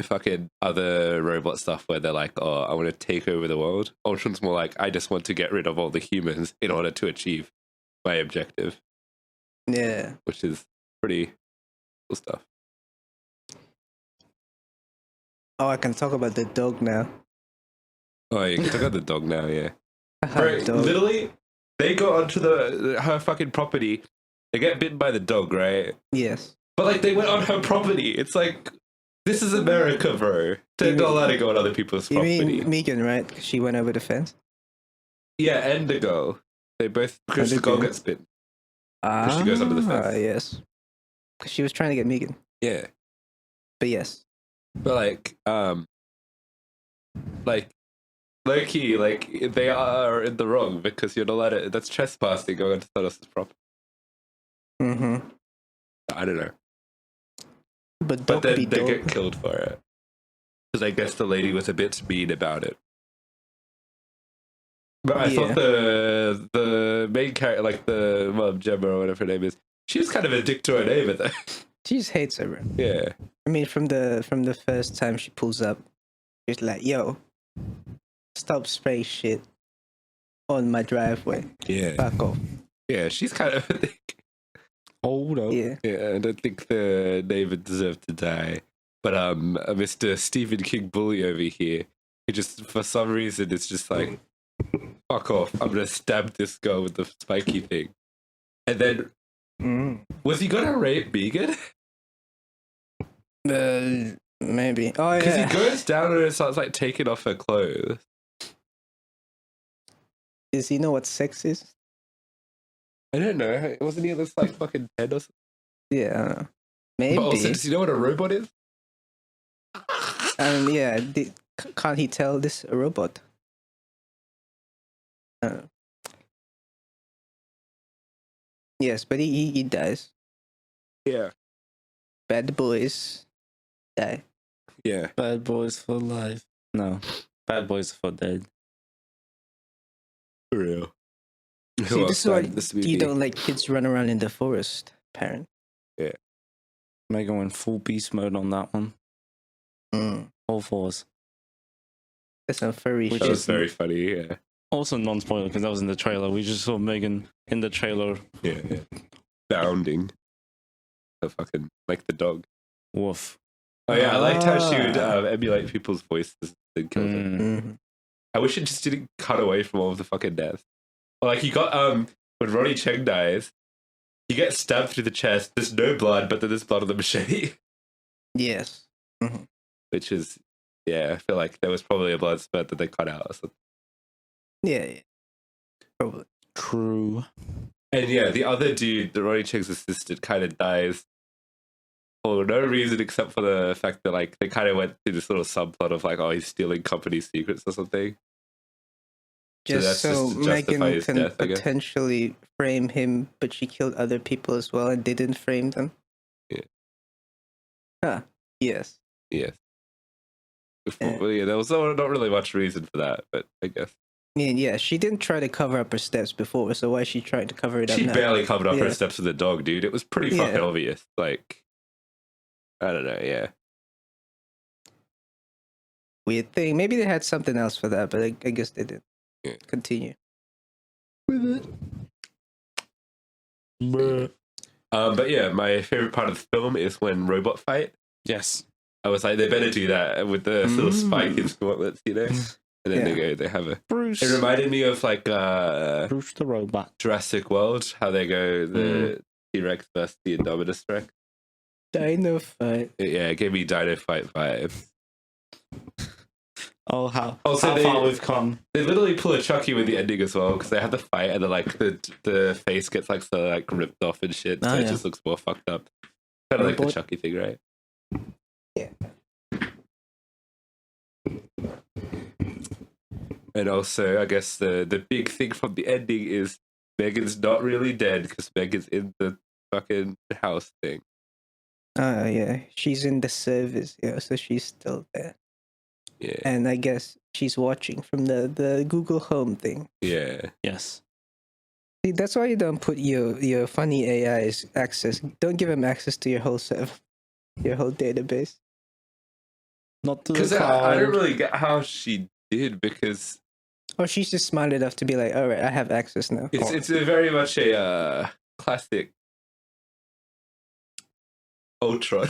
fucking other robot stuff where they're like, oh, I want to take over the world. Ultron's more like, I just want to get rid of all the humans in order to achieve my objective, Yeah. which is pretty cool stuff. Oh, I can talk about the dog now. Oh, you can talk about the dog now, yeah. Haha, Bro, dog. literally, they go onto her fucking property. They get bitten by the dog, right? Yes. But like, they went on her property. It's like, this is America, bro. They're not allowed to go on other people's You property. mean M3GAN, right? 'Cause she went over the fence. Yeah, and the girl. They both because And the the girl girl. gets bitten. she goes over the fence. Yes. 'Cause she was trying to get M3GAN. Yeah, But yes. but like low key, like they are in the wrong because you're not allowed to. That's trespassing going onto someone else's property. Mm-hmm. I don't know. But But dog then be they dog. get killed for it. Because I guess the lady was a bit mean about it. But I thought the main character, like the mom, Gemma or whatever her name is, she was kind of a dick to her neighbor though. She just hates everyone. Yeah. I mean, from the first time she pulls up, she's like, "Yo, stop spraying shit on my driveway. Yeah. Fuck off." Yeah, she's kind of a dick. Hold up. Yeah. Yeah, I don't think the neighbor deserved to die. But Mr. Stephen King Bully over here, he just for some reason it's just like, fuck off, I'm gonna stab this girl with the spiky thing. And then was he gonna rape M3GAN? Maybe. Oh Because yeah. he goes down and starts like taking off her clothes. Does he know what sex is? I don't know. Wasn't he this like fucking head or something? Yeah. I don't know. Maybe. But also, does he know what a robot is? Yeah. Can't he tell this a robot? Yes, but he dies. Yeah. Bad boys die. Yeah. Bad boys for life. No. Bad boys for dead. For real. See, this is why this you don't let kids run around in the forest, parent. M3GAN went full beast mode on that one. All fours. That's some furry Which That shit. was very funny, yeah. Also non-spoiler because that was in the trailer. We just saw M3GAN in the trailer. Yeah. Bounding. So fucking like the dog. Woof. Oh yeah, I liked how she would emulate people's voices and kill them. Mhm. I wish it just didn't cut away from all of the fucking death. Or like you got when Ronnie Cheng dies, he gets stabbed through the chest. There's no blood, but then there's blood on the machete. Yes. Which is, yeah, I feel like there was probably a blood spurt that they cut out or something. Yeah. Probably. True. And yeah, the other dude, the Ronnie Cheng's assistant, kind of dies for no reason except for the fact that like they kind of went through this little subplot of like, oh, he's stealing company secrets or something. Just so just to justify M3GAN his can death, I guess. potentially frame him, but she killed other people as well and didn't frame them. Yeah. Huh. Yes. Yes. Well, yeah, there was not really much reason for that, but I guess. Yeah, she didn't try to cover up her steps before, so why is she trying to cover it up She now? barely covered up her Yeah. steps with the dog, dude. It was pretty fucking obvious. Like, I don't know, yeah. Weird thing. Maybe they had something else for that, but I guess they didn't. Yeah. Continue with it. But yeah, my favorite part of the film is when robot fight. Yes. I was like, they better do that with the little spike in gauntlets, you know? And then they have a... Bruce. It reminded me of like Bruce the robot. Jurassic World, how they go the T-Rex versus the Indominus Rex. Dino fight. Yeah, it gave me Dino Fight vibes. Oh, how Also, far we've come. They literally pull a Chucky with the ending as well, because they have the fight and then like the face gets like so like ripped off and shit, so it just looks more fucked up. Kind of like the Chucky thing, right? Yeah. And also, I guess the big thing from the ending is M3GAN's not really dead because M3GAN's in the fucking house thing. Yeah. She's in the service, so she's still there. Yeah. And I guess she's watching from the Google Home thing. Yeah. Yes. See, that's why you don't put your funny AI's access. Don't give him access to your whole your whole database. Not to the Because cloud. I don't really get how she did, because Or she's just smart enough to be like, all right, I have access now. it's a very much a classic Ultron.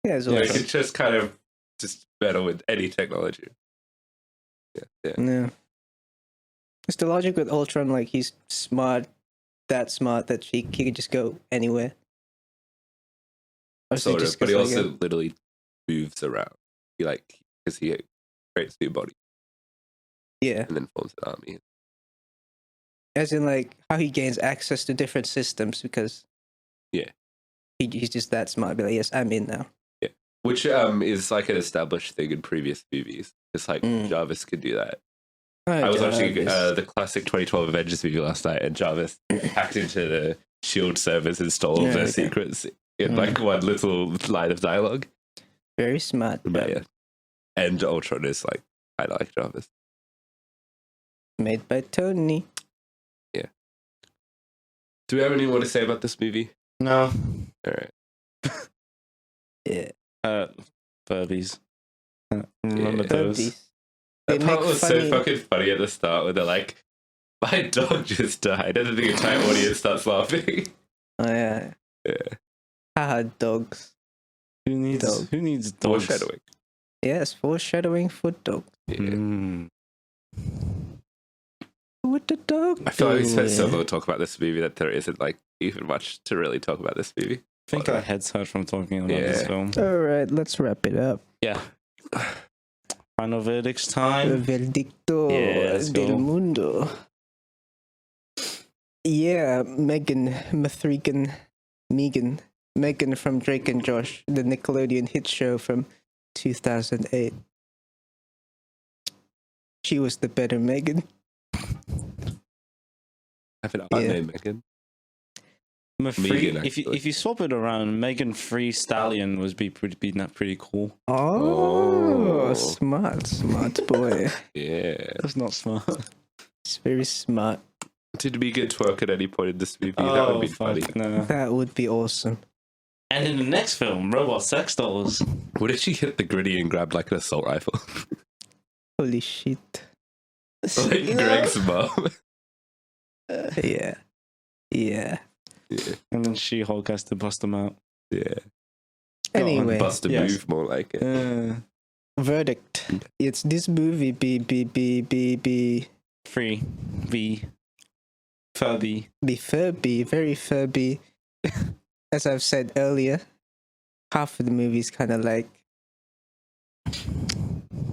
Yeah, it's Like, awesome. it's just kind of just better with any technology. Yeah. No. It's the logic with Ultron, like he's smart that he could just go anywhere. Or is it Sort just of, but he 'cause, also literally moves around. He because he creates new body yeah, and then forms an army. as in like how he gains access to different systems because he's just that smart. Be like, yes, I'm in now. Yeah, which is like an established thing in previous movies. It's like Jarvis could do that. I was watching the classic 2012 Avengers movie last night, and Jarvis hacked into the Shield servers and stole all their secrets in like one little line of dialogue. Very smart. But yeah, and Ultron is like I like Jarvis. Made by Tony. Yeah. Do we have anything more to say about this movie? No. All right. Yeah. Furbies. Remember those? Furbies. That They part make was funny- so fucking funny at the start where they're like, my dog just died. And then the entire audience starts laughing. Oh yeah. Yeah. Haha, dogs. Who needs dogs? Foreshadowing. Yes, foreshadowing for dogs. Yeah. With the dog. I feel like we spent so long talking about this movie that there isn't like even much to really talk about this movie. I think our heads hurt from talking about this film. All right, let's wrap it up. Yeah. Final verdicts time. Verdicto let's del go. mundo. Yeah, M3GAN from Drake and Josh, the Nickelodeon hit show from 2008. She was the better Megan. I have an art name, Megan. Megan, If you swap it around, Megan Free Stallion was be pretty cool. Oh, smart boy. Yeah. That's not smart. It's very smart. Did Megan twerk at any point in this movie? That would be funny. No. That would be awesome. And in the next film, Robot Sex Dolls. What if she hit the gritty and grabbed like an assault rifle? Holy shit. Like Greg's mom. Yeah. Yeah. And then She-Hulk has to bust them out. Yeah. Anyway, Bust a yes. move more like it. verdict. It's this movie be Free V Furby. Be Furby, very Furby. As I've said earlier, half of the movie is kind of like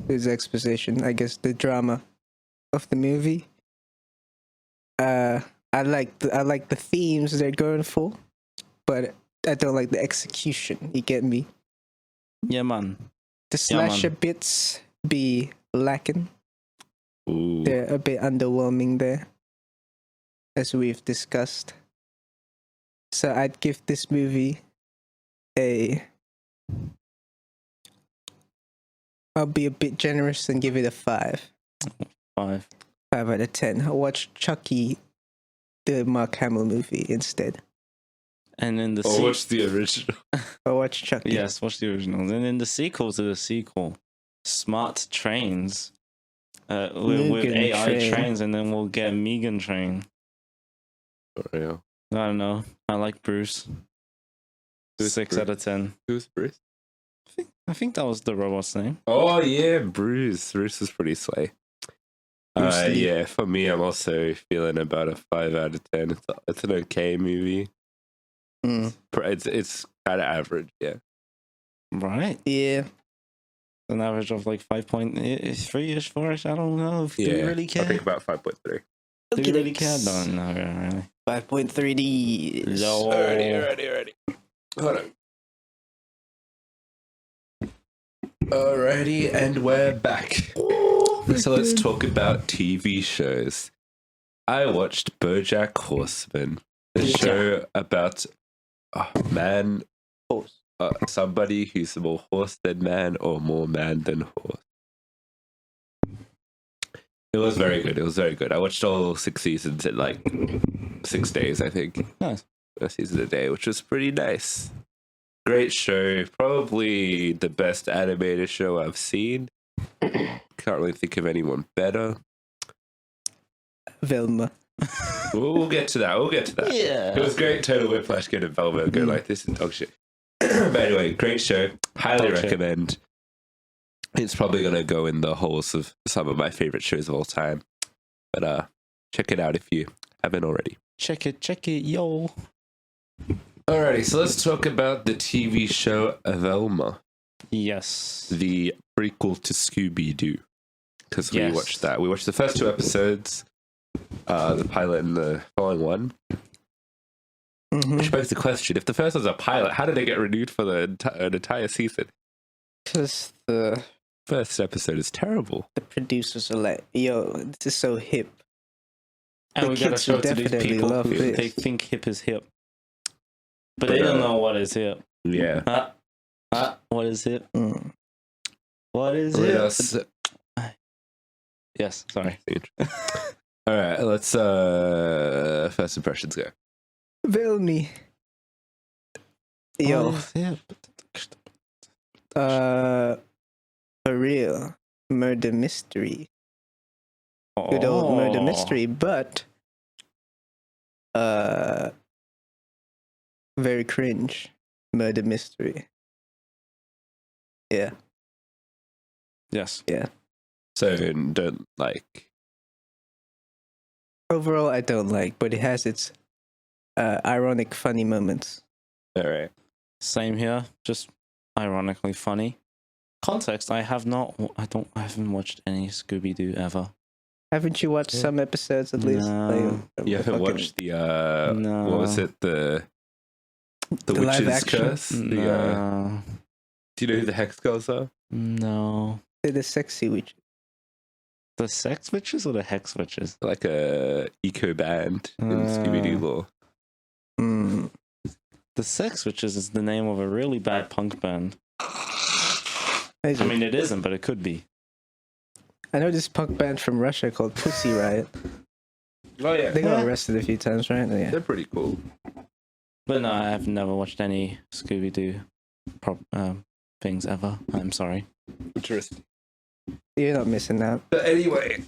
there's exposition. I guess the drama of the movie. I like the themes they're going for, but I don't like the execution. You get me? Yeah, man. The slasher bits be lacking. Ooh. They're a bit underwhelming there, as we've discussed. So I'd give this movie I'll be a bit generous and give it a 5. 5. 5 out of 10. I watched Chucky, the Mark Hamill movie, instead. And then the Or watch the original. I watched Chucky. Yes, watch the original. And then the sequel to the sequel, Smart Trains, with AI trains, and then we'll get M3GAN Train. For real. I don't know. I like Bruce. Who's 6 Bruce? out of 10. Who's Bruce? I think that was the robot's name. Oh yeah, Bruce. Bruce is pretty slay. Bruce Lee. Yeah, for me, I'm also feeling about a 5 out of 10. It's an okay movie. Mm. It's kind of average, yeah. Right. Yeah. An average of like 5.3-ish, 4-ish. I don't know. Do we really care? I think about 5.3. Do we really care? No, really. 5.3D. No. Alrighty. Hold on. Alrighty, and we're back. So let's talk about TV shows. I watched BoJack Horseman, the show about man, somebody who's more horse than man or more man than horse. It was very good. I watched all 6 seasons in like 6 days, I think. Nice. A season a day, which was pretty nice. Great show. Probably the best animated show I've seen. Can't really think of anyone better. Velma. We'll get to that. Yeah. It was great. Total Whiplash getting Velma and go like, this is dog shit. But anyway, great show. Highly recommend. It's probably going to go in the halls of some of my favorite shows of all time. But check it out if you haven't already. Check it, yo. Alrighty, so let's talk about the TV show Velma, Yes. the prequel to Scooby-Doo. Because we Yes. watched that. We watched the first 2 episodes, the pilot and the following one. Mm-hmm. Which begs the question, if the first one's a pilot, how did it get renewed for the an entire season? Because the First episode is terrible. producers are like, yo, this is so hip. And The we gotta kids show will it to these definitely people love who this. they think hip is hip. But they don't know what is hip. Yeah. What is hip? Mm. What is Let hip? us... Yes, sorry. Alright, let's first impressions go. Velmi. Yo, What is hip? for real, murder mystery. Good old murder mystery, but very cringe murder mystery. Yeah. Yes. Yeah. So, don't like... Overall, I don't like, but it has its ironic, funny moments. Alright. Same here. Just ironically funny. Context: I haven't watched any Scooby Doo ever. Haven't you watched some episodes at least? No. You haven't watched the, No. what was it? The live Witch's action? Curse? The, No. do you know who the Hex Girls are? No. They're the sexy witch. The sex witches or the hex witches? Like a eco band in Scooby-Doo lore. Mm. The sex witches is the name of a really bad punk band. I I mean, it isn't, but it could be. know this punk band from Russia called Pussy Riot. Oh yeah. They got arrested a few times, right? Yeah. They're pretty cool. But no, I've never watched any Scooby Doo things ever. I'm sorry. Interesting. You're not missing out. But anyway,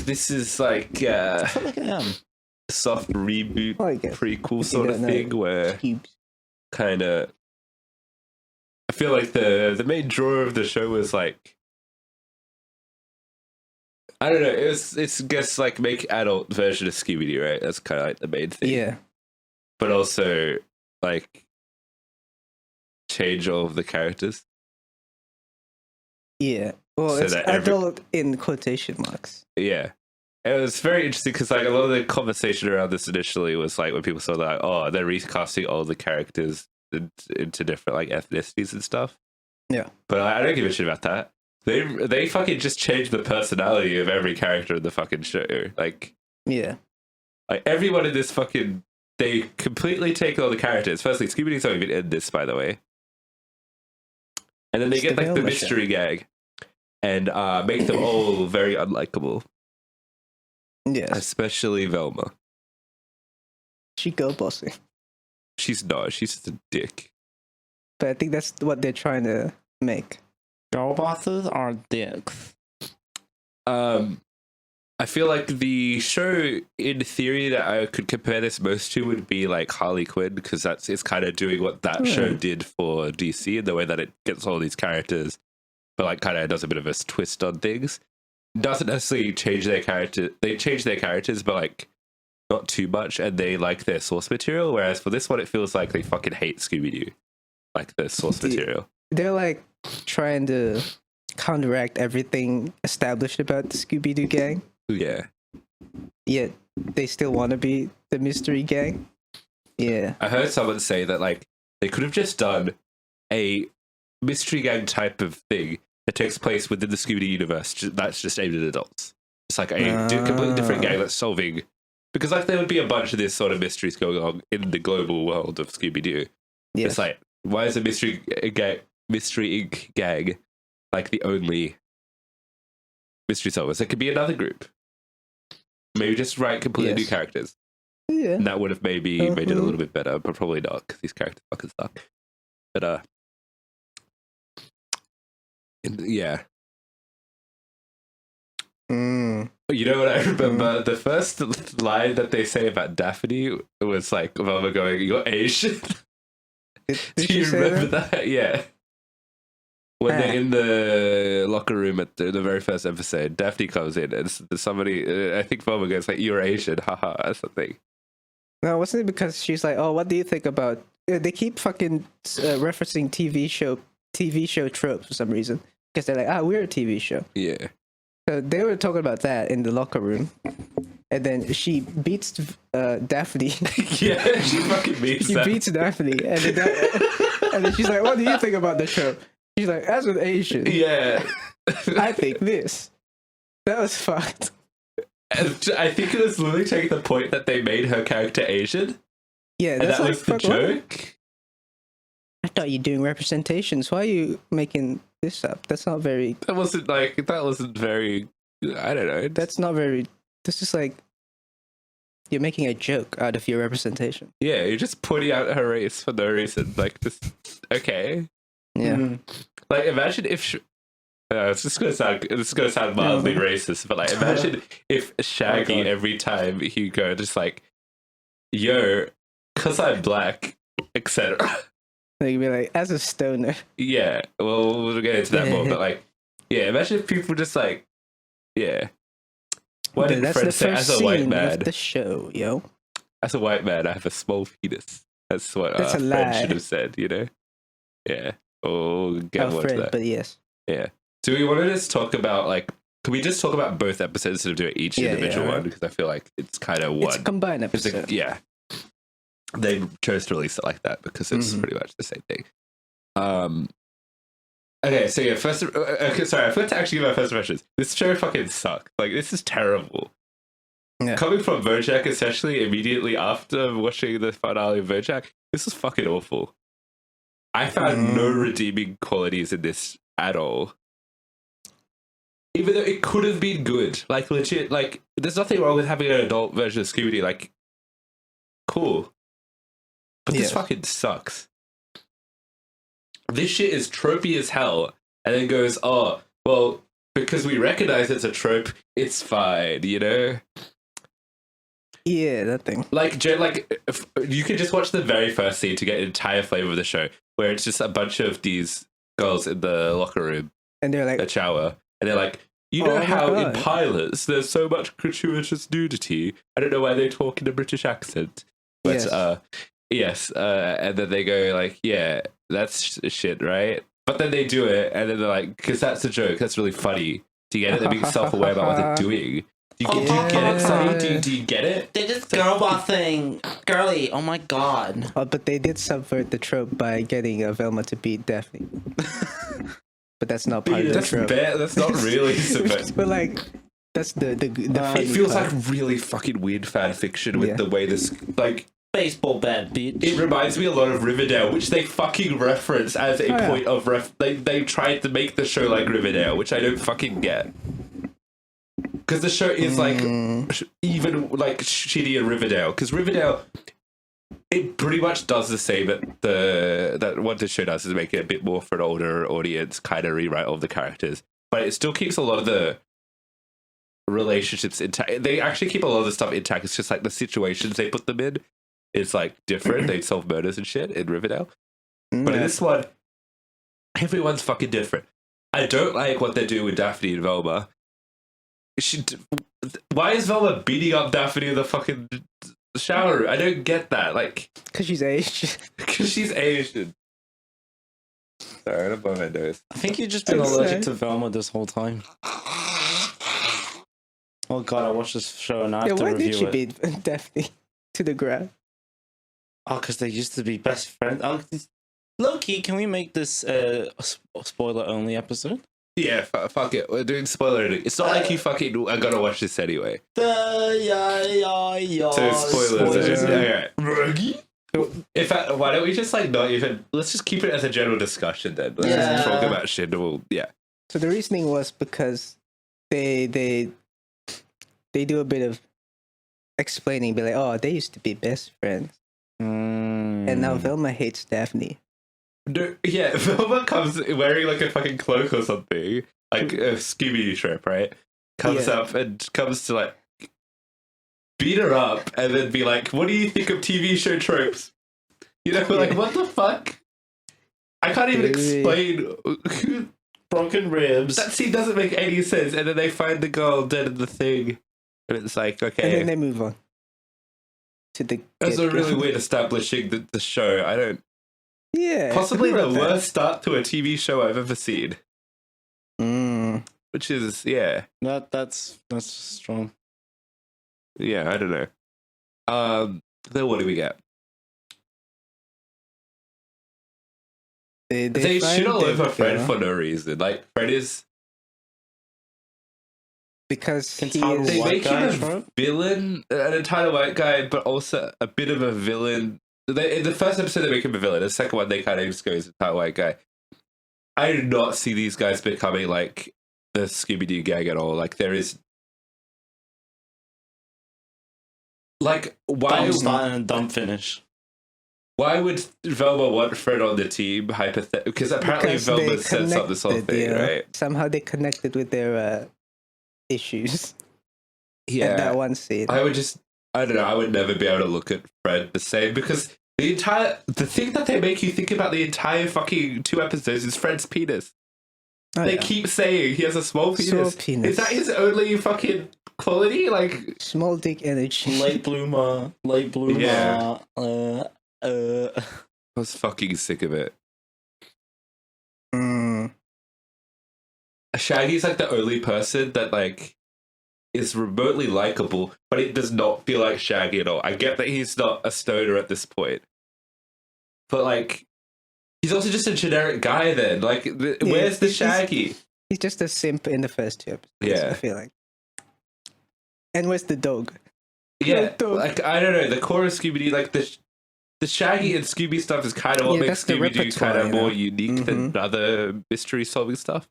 this is like I feel like I am. a soft reboot, Well, I guess. prequel You sort of don't know. thing where Cubes. kind of... I feel like the main draw of the show was like I don't know. It's guess like make adult version of Scooby Doo, right? That's kind of like the main thing. Yeah. But also like change all of the characters. Yeah. Well, So it's that adult in quotation marks. Yeah. It was very interesting because like a lot of the conversation around this initially was like when people saw that, oh, they're recasting all the characters into different like ethnicities and stuff. Yeah. But I don't give a shit about that. They fucking just changed the personality of every character in the fucking show. Like everyone in this fucking, they completely take all the characters. Firstly, Scooby Doo's not even in this, by the way. And then they get like the Velma mystery gag and make them all very unlikable. Yes. Especially Velma. She girl bossing. She's not. She's just a dick. But I think that's what they're trying to make. Girl bosses are dicks. I feel like the show, in theory, that I could compare this most to would be like Harley Quinn, because it's kind of doing what that show did for DC in the way that it gets all these characters, but like kind of does a bit of a twist on things. Doesn't necessarily change their character. They change their characters, but like not too much, and they like their source material. Whereas for this one, it feels like they fucking hate Scooby Doo, like the source material. They're like trying to counteract everything established about the Scooby Doo gang. Yeah. Yet they still want to be the mystery gang. Yeah. I heard someone say that like they could have just done a mystery gang type of thing that takes place within the Scooby Doo universe that's just aimed at adults. It's like a completely different gang that's solving, because like there would be a bunch of this sort of mysteries going on in the global world of Scooby Doo. Yes. It's like, why is a mystery Inc. gang like the only mystery solvers? It could be another group. Maybe just write completely new characters. Yeah. And that would have maybe made it a little bit better, but probably not, because these characters fucking suck. But yeah. You know what I remember? The first line that they say about Daphne was like Velma going, "You're Asian." Did Do you she say remember that? Yeah. When they're in the locker room at the very first episode, Daphne comes in and somebody, I think Velma goes like, "You're Asian, haha," or something. No, wasn't it because she's like, "Oh, what do you think about?" They keep fucking referencing TV show tropes for some reason, because they're like, we're a TV show." Yeah. So they were talking about that in the locker room, and then she beats Daphne. Yeah, she fucking beats. She beats Daphne, and then she's like, "What do you think about the show?" She's like, "As an Asian, Yeah. I think this." That was fucked. And I think it was literally taking the point that they made her character Asian. Yeah, And that's that like, was the fuck, what? joke. I thought you're doing representations. Why are you making this up? That's not very. That wasn't very. I don't know. That's not very. This is like you're making a joke out of your representation. Yeah, you're just pointing out her race for no reason. Like, just okay. Yeah. Like, imagine if. It's just gonna sound mildly racist, but like, imagine if Shaggy every time he go just like, "Yo, 'cause I'm black," etc. They could be like, as a stoner. Yeah, well, we'll get into that more, but like, yeah, imagine if people just like, yeah. Why did That's Fred the say, first as a white scene man, of the show, yo. as a white man, I have a small penis. That's what That's a Fred lie. should have said, you know? Yeah. Oh, get more to Fred, that. but yes. Yeah. Do we want to just talk about, like, can we just talk about both episodes instead of doing each individual one? Because I feel like it's kind of one. It's a combined It's episode. yeah. They chose to release it like that because it's pretty much the same thing. Okay, so yeah, sorry, I forgot to actually give my first impressions. This show fucking sucked. Like, this is terrible. Yeah. Coming from BoJack, especially immediately after watching the finale of BoJack, this was fucking awful. I found no redeeming qualities in this at all. Even though it could have been good. Like, legit, like, there's nothing wrong with having an adult version of Scooby-Doo. Like, cool. But this fucking sucks. This shit is tropey as hell, and then goes, "Oh, well, because we recognize it's a trope, it's fine," you know? Yeah, that thing. Like, you could just watch the very first scene to get an entire flavor of the show, where it's just a bunch of these girls in the locker room, And they're like, the shower, and they're like, You know Oh my how in God. pilots there's so much gratuitous nudity. I don't know why they talk in a British accent, but Yes. yes, and then they go like, "Yeah, that's shit, right?" But then they do it, and then they're like, "Because that's a joke. That's really funny." Do you get it? They're being self-aware about what they're doing. Do you get it, Sonny? Do you get it? They just girl bossing. Girly. Oh my god. Oh, but they did subvert the trope by getting Velma to beat Daphne. But that's not part of the That's trope. that's not really subvert. But like, that's the funny It feels part. like really fucking weird fan fiction with Yeah. the way this like. Baseball bat, bitch. It reminds me a lot of Riverdale, which they fucking reference as a yeah. point of They tried to make the show like Riverdale, which I don't fucking get. Because the show is like even like shittier Riverdale. Because Riverdale, it pretty much does the same that what the show does is make it a bit more for an older audience, kind of rewrite all the characters, but it still keeps a lot of the relationships intact. They actually keep a lot of the stuff intact. It's just like the situations they put them in. It's like different. They solve murders and shit in Riverdale. But in this one, everyone's fucking different. I don't like what they do with Daphne and Velma. Why is Velma beating up Daphne in the fucking shower room? I don't get that. Like, Because she's Asian. because she's Asian. Sorry, I'm above my nose. I think you've just been I'm allergic sorry. to Velma this whole time. Oh god, I watched this show and I Yeah, have to why did review she it. beat Daphne to the ground? Oh, because they used to be best friends. Low key, can we make this a spoiler only episode? Yeah, fuck it. We're doing spoiler. It's not like you fucking are gonna watch this anyway. So spoilers. Alright. In fact, why don't we just like not even? Let's just keep it as a general discussion then. Let's just talk about shit. And we'll, yeah. So the reasoning was because they do a bit of explaining, be like, oh, they used to be best friends, and now Velma hates Daphne. No, yeah, Velma comes wearing like a fucking cloak or something, like a Scooby-Doo trip, right? Comes Yeah. up and comes to like beat her up and then be like, "What do you think of TV show tropes?" You know, like what the fuck? I can't even explain. Broken ribs. That scene doesn't make any sense. And then they find the girl dead in the thing, and it's like, And okay, then they move on to the. that's a get-go. really weird establishing the show. I don't. Yeah. Possibly who the wrote that? worst start to a TV show I've ever seen. Which is, yeah. That's strong. Yeah, I don't know. Then what do we get? They find shit all over David Fred Bell for no reason. Like, Fred is... because he Entitled is. They white make guy, him a right? villain, an entitled white guy, but also a bit of a villain. In the first episode, they make him a villain. The second one, they kind of just go as an entitled white guy. I do not see these guys becoming, like, the Scooby-Doo gang at all. Like, there is... Like, why... Dumb start and dumb finish. Why would Velma want Fred on the team, hypothetically? Because apparently because Velma they sets up this whole connected, thing, yeah. right? Somehow they connected with their issues Yeah. at that one scene. I don't know, I would never be able to look at Fred the same because the thing that they make you think about the entire fucking 2 episodes is Fred's penis. Oh, They yeah. keep saying he has a small penis. Small penis. Is that his only fucking quality? Like, Small dick energy. Late bloomer. Yeah. Uh, I was fucking sick of it. Shaggy's like the only person that like is remotely likable, but it does not feel like Shaggy at all. I get that he's not a stoner at this point, but like he's also just a generic guy. Then, like, where's the he's- Shaggy? He's just a simp in the first 2 episodes. Yeah. I feel like. And where's the dog? Yeah, dog. like I don't know. The core of Scooby-Doo, like the Shaggy and Scooby stuff is kind of what Yeah, makes that's the Scooby-Doo repertoire, kind of you know? more unique than other mystery-solving stuff.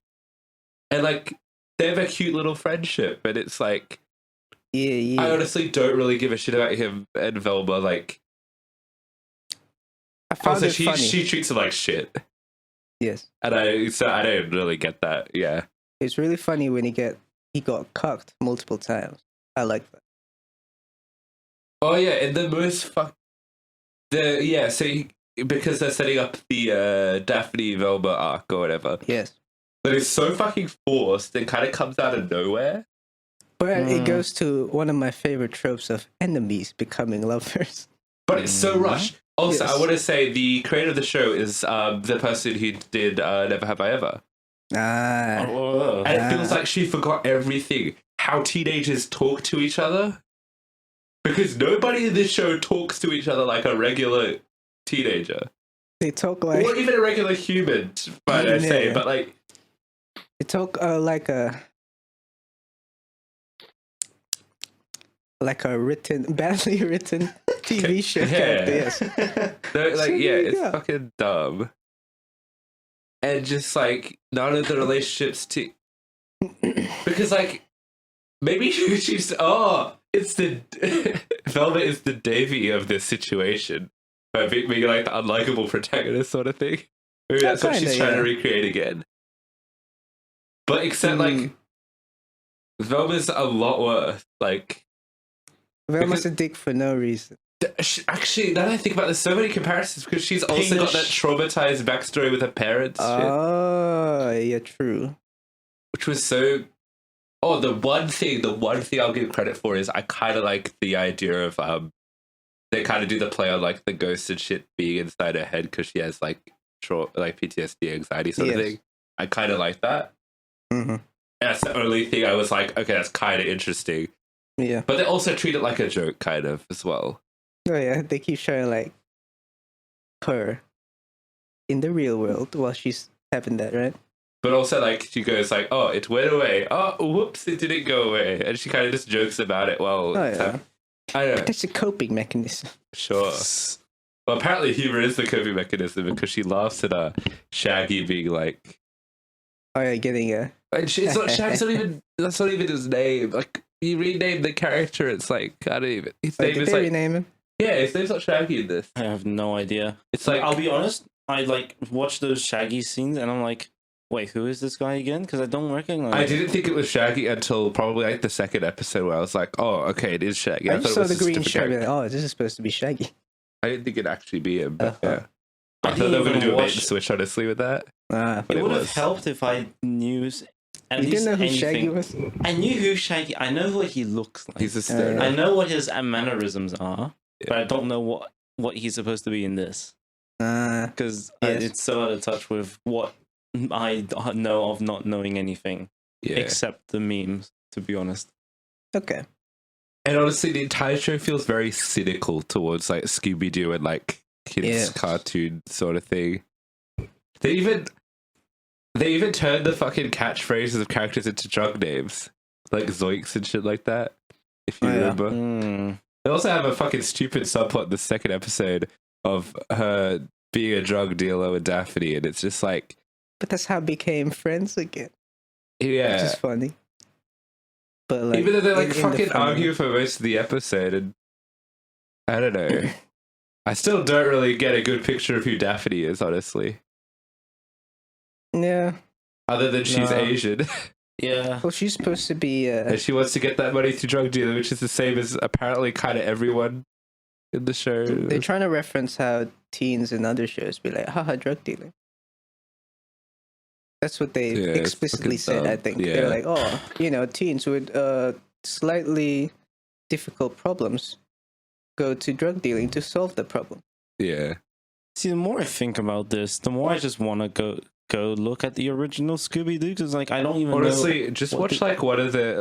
And like they have a cute little friendship, but it's like Yeah. I honestly don't really give a shit about him and Velma. Like, I found also it funny. she treats him like shit, Yes. and I don't really get that. Yeah, It's really funny when he got cucked multiple times. I like that. oh yeah, and the most so because they're setting up the Daphne Velma arc or whatever. Yes. that is so fucking forced and kind of comes out of nowhere. But it goes to one of my favorite tropes of enemies becoming lovers. But it's so rushed. Also, Yes. I want to say the creator of the show is the person who did Never Have I Ever. Oh, And it feels like she forgot everything. How teenagers talk to each other. Because nobody in this show talks to each other like a regular teenager. They talk like Or even a regular human, might I say. Yeah. But like, they talk like a badly written TV show character. Yes. they're like, So yeah, there you it's go. fucking dumb. And just like, none of the relationships because like, maybe she's, it's the, Velma is the Davy of this situation. By being like the unlikable protagonist sort of thing. Maybe that's what she's trying to recreate again. But except like, Velma's a lot worse. Like, Velma's a dick for no reason. actually, now that I think about it, there's so many comparisons because she's also got that traumatized backstory with her parents, Oh, yeah, true. which was so. Oh, the one thing I'll give credit for is I kind of like the idea of they kind of do the play on like the ghost and shit being inside her head because she has like PTSD, anxiety sort of thing. I kind of like that. Mm-hmm. That's the only thing I was like, okay, that's kind of interesting. Yeah. But they also treat it like a joke, kind of as well. Oh yeah, they keep showing like her in the real world while she's having that, right? But also, like, she goes like, "Oh, it went away. Oh, whoops, it didn't go away," and she kind of just jokes about it. Well, Oh yeah, I don't know. that's a coping mechanism. Sure. Well, apparently, humor is the coping mechanism because she laughs at Shaggy being like, Oh yeah, getting a. and it's not Shaggy's not even. That's not even his name. Like, you rename the character, it's like I don't even. His name Did is they like rename him? yeah, his name's not Shaggy in this. I have no idea. It's like I'll be honest. I like watch those Shaggy scenes, and I'm like, wait, who is this guy again? Because I don't recognize. I didn't think it was Shaggy until probably like the second episode where I was like, oh, okay, it is Shaggy. I thought just it saw was the just a green different shirt. character. Like, oh, this is supposed to be Shaggy. I didn't think it'd actually be him, but Uh-huh. yeah. I thought didn't they were going to even do a bait watch- and switch, honestly, with that. Ah, But It it would have was. helped if I knew at you least didn't know who anything. Shaggy was? I knew who Shaggy. I know what he looks like. He's a stoner. I know what his mannerisms are, Yeah. but I don't know what he's supposed to be in this because Yes. it's so out of touch with what I know of not knowing anything Yeah. except the memes. To be honest, Okay. And honestly, the entire show feels very cynical towards like Scooby Doo and like kids' Yes. cartoon sort of thing. They even turned the fucking catchphrases of characters into drug names, like Zoinks and shit like that. If you Oh, yeah. remember, they also have a fucking stupid subplot in the second episode of her being a drug dealer with Daphne, and it's just like, But that's how became friends again. Which yeah. is funny. But like, Even though they like in the fucking funny- argue for most of the episode, and I don't know. I still don't really get a good picture of who Daphne is, honestly. Yeah. Other than she's No. Asian. yeah. Well, she's supposed to be. And she wants to get that money through drug dealing, which is the same as apparently kind of everyone in the show. They're trying to reference how teens in other shows be like, haha, drug dealing. That's what they Yeah, it's explicitly fucking said, I dumb. think. Yeah. They're like, oh, teens with slightly difficult problems go to drug dealing to solve the problem. Yeah. See, the more I think about this, the more I just want to go look at the original Scooby Doo because like I don't even Honestly, just what watch the- like one of the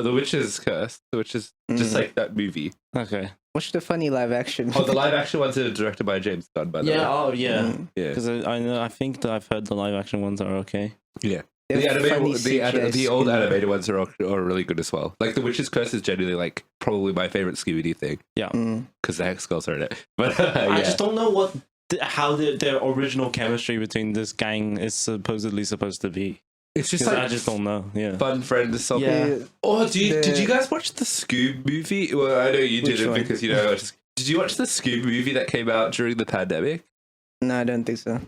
The Witch's Curse, which is just like that movie. know. Okay. Watch the funny live action. Oh, the live action ones are directed by James Gunn, by the way. Yeah. Oh, yeah. Mm. Yeah. Because I think that I've heard the live action ones are okay. Yeah. They're The funny animated, CGI the old Scooby. animated ones are really good as well. Like The Witch's Curse is genuinely like probably my favorite Scooby Doo thing Mm. because the Hex Girls are in it. But I yeah. just don't know how their original chemistry between this gang is supposedly supposed to be. It's just 'Cause like I just don't know. Yeah. fun friend something. Yeah. Oh, did you The- guys watch the Scoob movie? Well, I know you Which didn't one? because did you watch the Scoob movie that came out during the pandemic? No, I don't think so.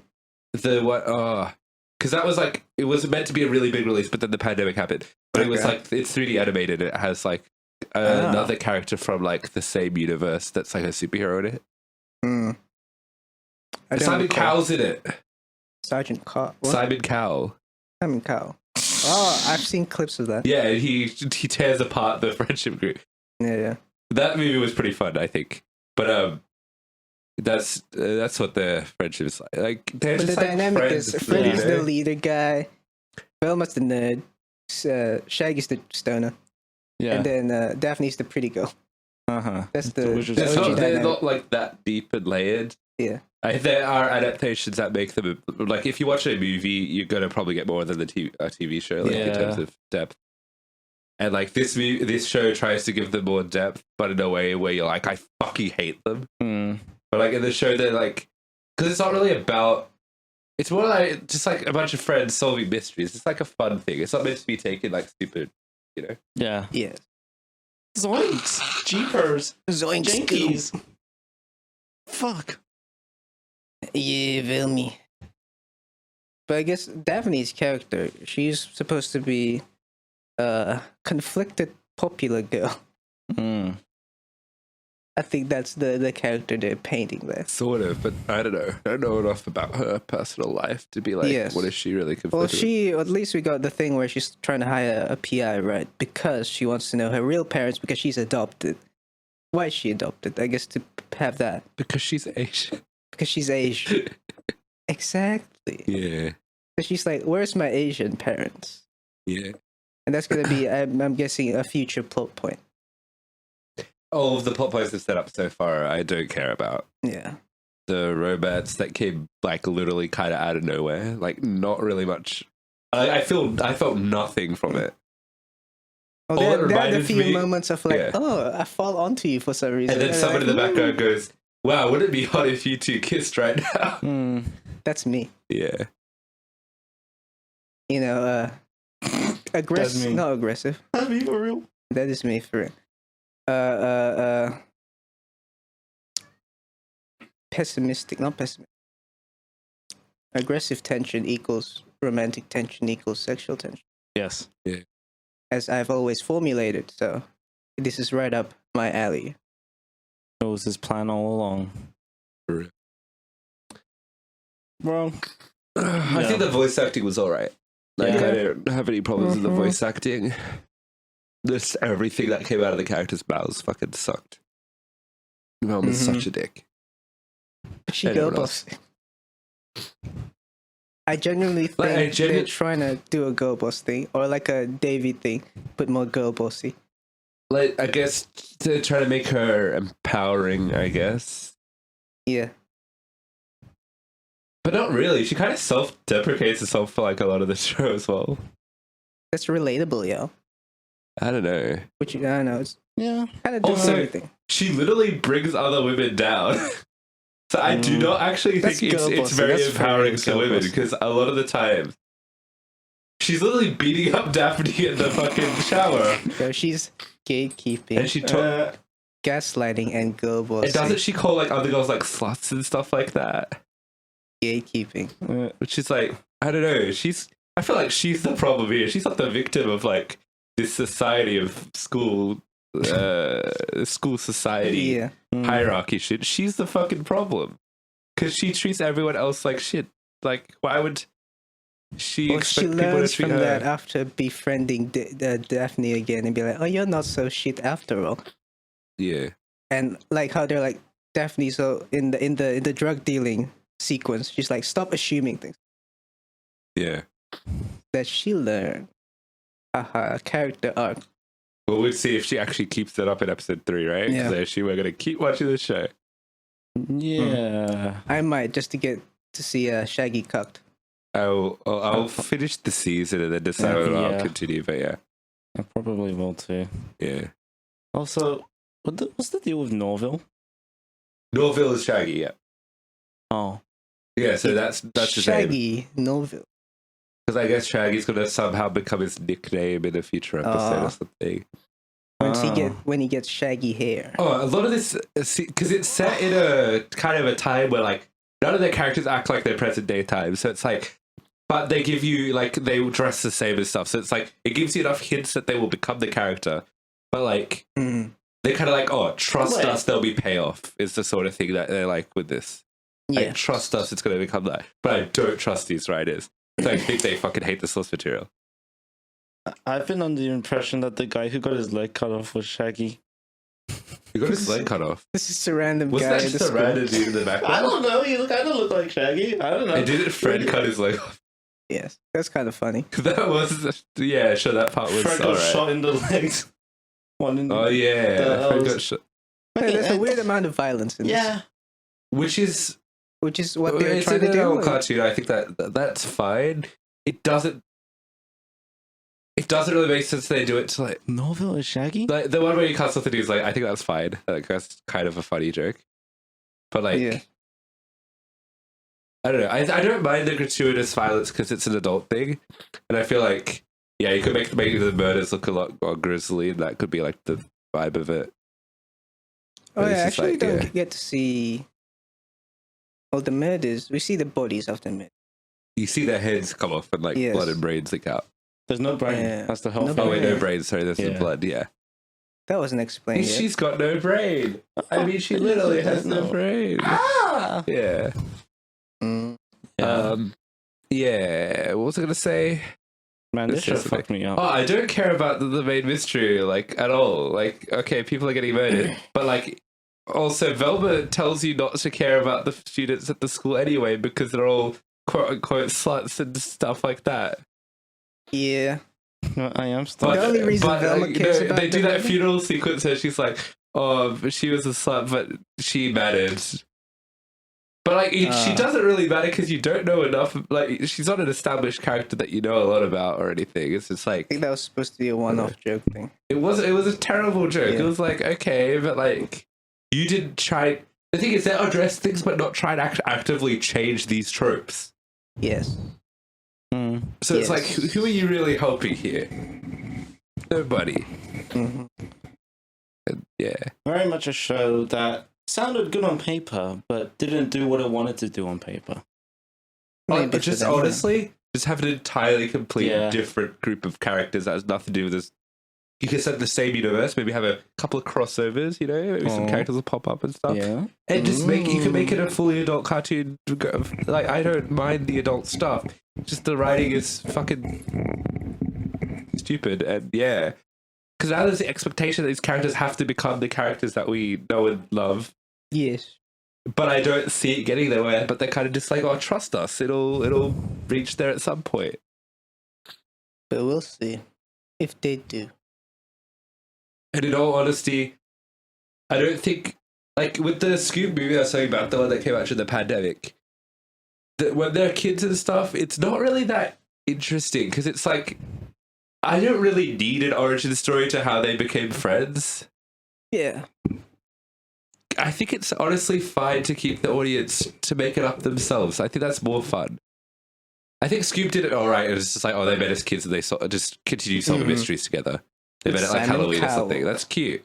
The what? Oh, because that was like it was meant to be a really big release, but then the pandemic happened. But it was Okay. like it's 3D animated. It has like another character from like the same universe that's like a superhero in it. Mm. I don't Simon recall. Cowell's in it. Sergeant Cowell. What? Simon Cowell. Simon Cowell. Oh, I've seen clips of that. Yeah, and he tears apart the friendship group. Yeah. That movie was pretty fun, I think. But that's what their friendship is like. Like they're But just the like dynamic friends, is Freddy's you know? the leader guy, Velma's the nerd, Shaggy's the stoner, Yeah. and then Daphne's the pretty girl. That's the Which is- They're OG not, they're dynamic. not like that deep and layered. Yeah. There are adaptations that make them like if you watch a movie, you're gonna probably get more than a TV show, like in Yeah. terms of depth. And like this show tries to give them more depth, but in a way where you're like, I fucking hate them. Mm. But like in the show, they're like, because it's not really about. It's more like just like a bunch of friends solving mysteries. It's like a fun thing. It's not meant to be taken like stupid, you know. Yeah. Yeah. Zoinks! Jeepers! Zoinks! Jinkies! Fuck. Yeah, Velmy. But I guess Daphne's character, she's supposed to be a conflicted popular girl. Mm. I think that's the character they're painting there. Sort of, but I don't know. I don't know enough about her personal life to be like, Yes. what is she really conflicted Well, with? at least we got the thing where she's trying to hire a PI, right? Because she wants to know her real parents because she's adopted. Why is she adopted? I guess to have that. Because she's Asian. Because she's Asian. Exactly. Yeah, So she's like, where's my Asian parents? yeah. And that's going to be, I'm guessing, a future plot point. All of the plot points they've set up so far, I don't care about. Yeah. The romance that came like literally kind of out of nowhere, like not really much. I felt nothing from it. Oh, All it there are a reminded few me- moments of like, yeah. oh, I fall onto you for some reason. And then And someone in like, the background "Ooh." goes, "Wow, wouldn't it be hot if you two kissed right now?" Mm. That's me. Yeah, You know, aggressive. me. Not aggressive. That'd be for real. That is me for real. Pessimistic, not pessimistic. Aggressive tension equals romantic tension equals sexual tension, Yes. as I've always formulated. So this is right up my alley. It was his plan all along. For real. Well, I think the voice acting was all right. Like Yeah. I don't have any problems with the Mhm. voice acting. This everything that came out of the characters' mouths fucking sucked. Velma's Mhm. such a dick. She Anyone girl else? boss. I genuinely think Like, they're trying to do a girl boss thing or like a Davy thing, but more girl bossy. Like I guess to try to make her empowering, I guess. Yeah. But not really. She kind of self-deprecates herself for like a lot of the show as well. That's relatable, yo. I don't know. Which I don't know. It's yeah. kind of doing Also, everything. She literally brings other women down. So I do not actually That's think girl it's bossy. very That's empowering very to girl women bossy. because a lot of the time she's literally beating up Daphne in the fucking shower. So she's gatekeeping, And she took. gaslighting, and girl bossy. And doesn't she call like other girls like sluts and stuff like that? Gatekeeping. Which is like, I don't know. I feel like she's the problem here. She's not the victim of like this society of school society Yeah. hierarchy shit. She's the fucking problem because she treats everyone else like shit. Like, why would she Well, expect she people to learns treat from her? that after befriending Daphne again and be like, oh, you're not so shit after all. Yeah, And like how they're like, Daphne, so in the drug dealing sequence, she's like, stop assuming things yeah. that she learned. Haha, character arc. Well, we'll see if she actually keeps that up in episode 3, right? Yeah. So we're gonna keep watching the show. Yeah. I might just to get to see Shaggy cucked. I'll finish the season and then decide whether I'll Yeah. continue. But yeah, I probably will too. yeah. Also, what's the deal with Norville? Norville is Shaggy. Yeah, Oh. yeah. So that's his name. Shaggy Noville. Because I guess Shaggy's gonna somehow become his nickname in a future episode or something. When he gets shaggy hair. Oh, a lot of this, because it's set in a kind of a time where like none of their characters act like their present day time. So it's like, but they give you like they will dress the same and stuff. So it's like it gives you enough hints that they will become the character. But like Mm. they're kind of like, oh, trust Wait. us, there'll be payoff. Is the sort of thing that they're like with this. Yeah. Like, trust us, it's going to become that. But I don't trust these writers. So I think they fucking hate the source material. I've been under the impression that the guy who got his leg cut off was Shaggy. He got his leg cut off. This is a random Was guy. that in the just a school. random dude in the background? I don't know. You kind of look like Shaggy. I don't know. And didn't Fred cut his leg off? Yes, that's kind of funny. That was, yeah, sure, that part was Fred got alright. shot in the legs. One in Oh yeah, Fred was- got shot. Yeah, there's a weird amount of violence in this, Which is what they're it's trying in to an do. old cartoon. I think that's fine. It doesn't really make sense they do it to like Norville is Shaggy? the one where he cuts off the dude's like, I think that's fine. Like that's kind of a funny joke. But like Yeah. I don't know. I don't mind the gratuitous violence because it's an adult thing. And I feel like yeah, you could make the murders look a lot more grisly and that could be like the vibe of it. Oh But yeah, it's just actually like, don't yeah. get to see all the murders. We see the bodies of the murder. You see their heads come off and like Yes. blood and brains leak out. There's no brain. Yeah. That's the whole No thing. Oh wait, no brain. brains, sorry, there's the Yeah. blood, yeah. That wasn't explained yet. She's got no brain. I mean, she literally has no brain. Ah! Yeah. Mm. Yeah. What was I gonna say? Man, this shit This is fucked me up. Oh, I don't care about the main mystery like at all. Like, okay, people are getting murdered, but like, also Velma tells you not to care about the students at the school anyway because they're all quote unquote sluts and stuff like that. Yeah. No, I am still. The only reason Velma cares about they do the that murder? funeral sequence where she's like, "Oh, but she was a slut, but she mattered." But like, she doesn't really matter because you don't know enough. Like, she's not an established character that you know a lot about or anything. It's just I like think that was supposed to be a one-off joke thing. it was a terrible joke. Yeah. It was like, okay, but like you didn't try. The thing is, they address things, but not try to actively change these tropes. Yes. Mm. So it's like, Yes. who are you really helping here? Nobody. hmm And yeah. Very much a show that sounded good on paper, but didn't do what it wanted to do on paper. Maybe But for just them, honestly, just have an entirely complete Yeah. different group of characters that has nothing to do with this. You could set the same universe, maybe have a couple of crossovers, you know, maybe some Oh. characters will pop up and stuff. Yeah. And just you can make it a fully adult cartoon. Like, I don't mind the adult stuff. Just the writing is fucking stupid. And yeah. Because now there's the expectation that these characters have to become the characters that we know and love. Yes. But I don't see it getting there. But they're kind of just like, oh, trust us. It'll reach there at some point. But we'll see if they do. And in all honesty, I don't think, like with the Scoob movie I was talking about, the one that came out during the pandemic, that when they're kids and stuff, it's not really that interesting because it's like, I don't really need an origin story to how they became friends. Yeah. I think it's honestly fine to keep the audience to make it up themselves. I think that's more fun. I think Scoob did it all right. It was just like, oh, they met as kids and they just continue solving Mhm. mysteries together. They met at like Simon Halloween or something. Cowell. That's cute.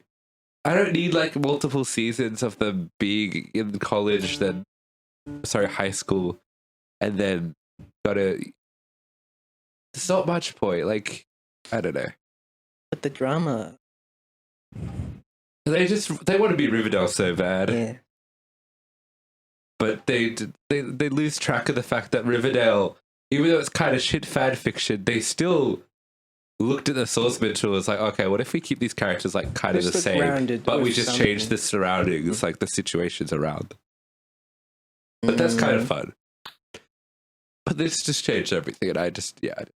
I don't need like multiple seasons of them being in college, then high school, and then gotta. There's not much point. Like, I don't know. But the drama. They want to be Riverdale so bad, Yeah. but they lose track of the fact that Riverdale, even though it's kind of shit fan fiction, they still looked at the source material as like, okay, what if we keep these characters like kind of Just the look same, grounded but we with just change something. the surroundings, like the situations around. But that's kind of Mm. fun. But this just changed everything, and I just, yeah. Do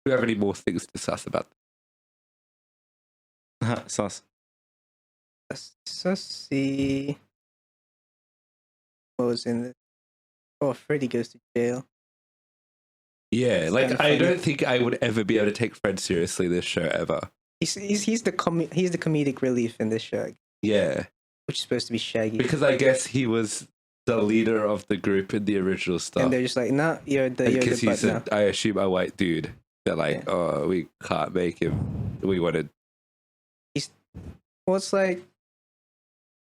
you have any more things to discuss about Sus. Let's see. What was in the? Oh, Freddy goes to jail. Yeah, It's like kinda I funny. don't think I would ever be able to take Fred seriously this show ever. He's the comedic relief in this show, Yeah, which is supposed to be Shaggy. because I guess he was the leader of the group in the original stuff. And they're just like, nah, you're the Because butt he's, now. I assume, a white dude. They're like, Yeah. oh, we can't make him. We wanted. Well, it's like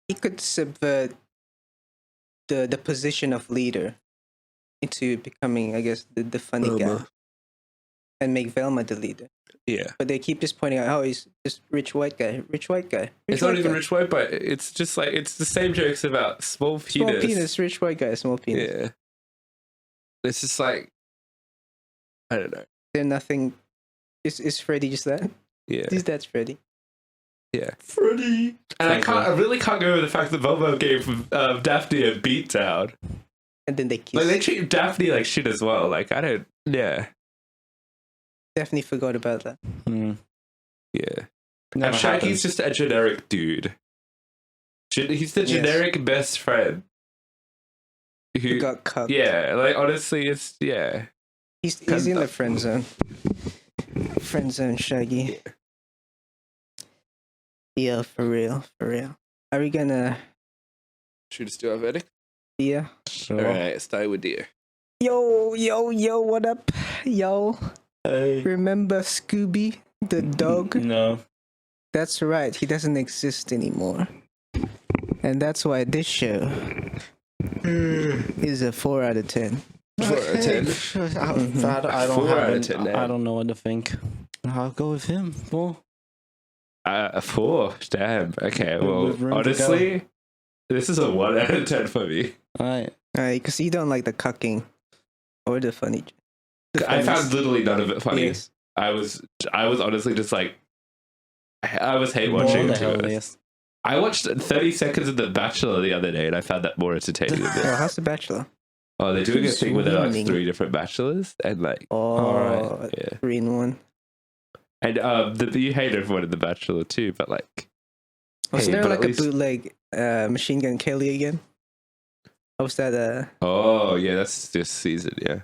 he could subvert the position of leader into becoming, I guess, the funny guy, Velma. and make Velma the leader. Yeah, But they keep just pointing out, oh, he's just rich white guy, rich white guy. it's not even rich white, but it's just like it's the same jokes about small penis. Small penis, rich white guy, small penis. Yeah, it's just like I don't know. They're nothing. Is Freddy just that? Yeah, His dad's Freddy. yeah. Freddy. And I really can't go over the fact that Velma gave Daphne a beatdown. And then they kiss. Like they treat Daphne like shit as well. Like I don't. Yeah, Definitely forgot about that. Mm. yeah. Never And Shaggy's happened. just a generic dude. He's the Yes. generic best friend. Who Who? got cucked. Yeah, like honestly, it's yeah. He's in the friend zone. Friend zone, Shaggy. Yeah, for real, for real. Are we gonna? Should we just do our verdict? Yeah. Sure. All right, start with dear. Yo, yo, yo! What up, yo? Hey. Remember Scooby, the dog? No. That's right. He doesn't exist anymore, and that's why this show is a 4 out of 10. 4 out of 10. I don't 4 have out of an- 10 now. I don't know what to think. I'll go with him. Well, A 4. Damn. Okay. Well, With room to honestly, this is a 1 out of 10 for me. alright. Because you don't like the cucking or the funny. I found literally none of it funny. Yes. I was honestly just like, I was hate watching More it. the To be honest. hilliest. I watched 30 seconds of The Bachelor the other day, and I found that more entertaining than Oh, this. how's the Bachelor? Oh, they're doing a thing where they're like Swimming. 3 different bachelors, and like, Oh, Alright. yeah. 3 in 1. And you hate everyone in The Bachelor too, but like, Was hey, there but like at a least- bootleg Machine Gun Kelly again? Or was that Oh yeah, that's this season. Yeah,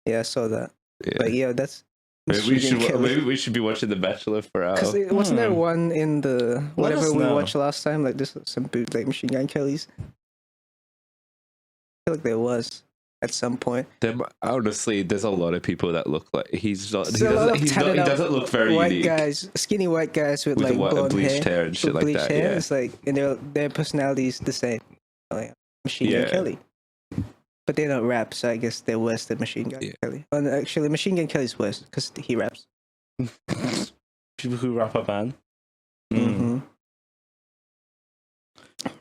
yeah, I saw that. yeah. But yeah, that's Maybe we should be watching The Bachelor for our. Because wasn't there one in the Let whatever us we know. watched last time? Like this, some bootleg Machine Gun Kellys. I feel like there was at some point. Honestly, there's a lot of people that look like he's not. He There's a lot of doesn't, he tatted up doesn't look very white unique guys, skinny white guys with, with like blonde bleached hair, hair and shit with like bleached that. hair. Yeah, It's like and their personalities the same. Like Machine Yeah. Gun Kelly. But they don't rap, so I guess they're worse than Machine Gun Yeah. Kelly. Oh, no, actually, Machine Gun Kelly's worse because he raps. People who rap a band. Mm-hmm.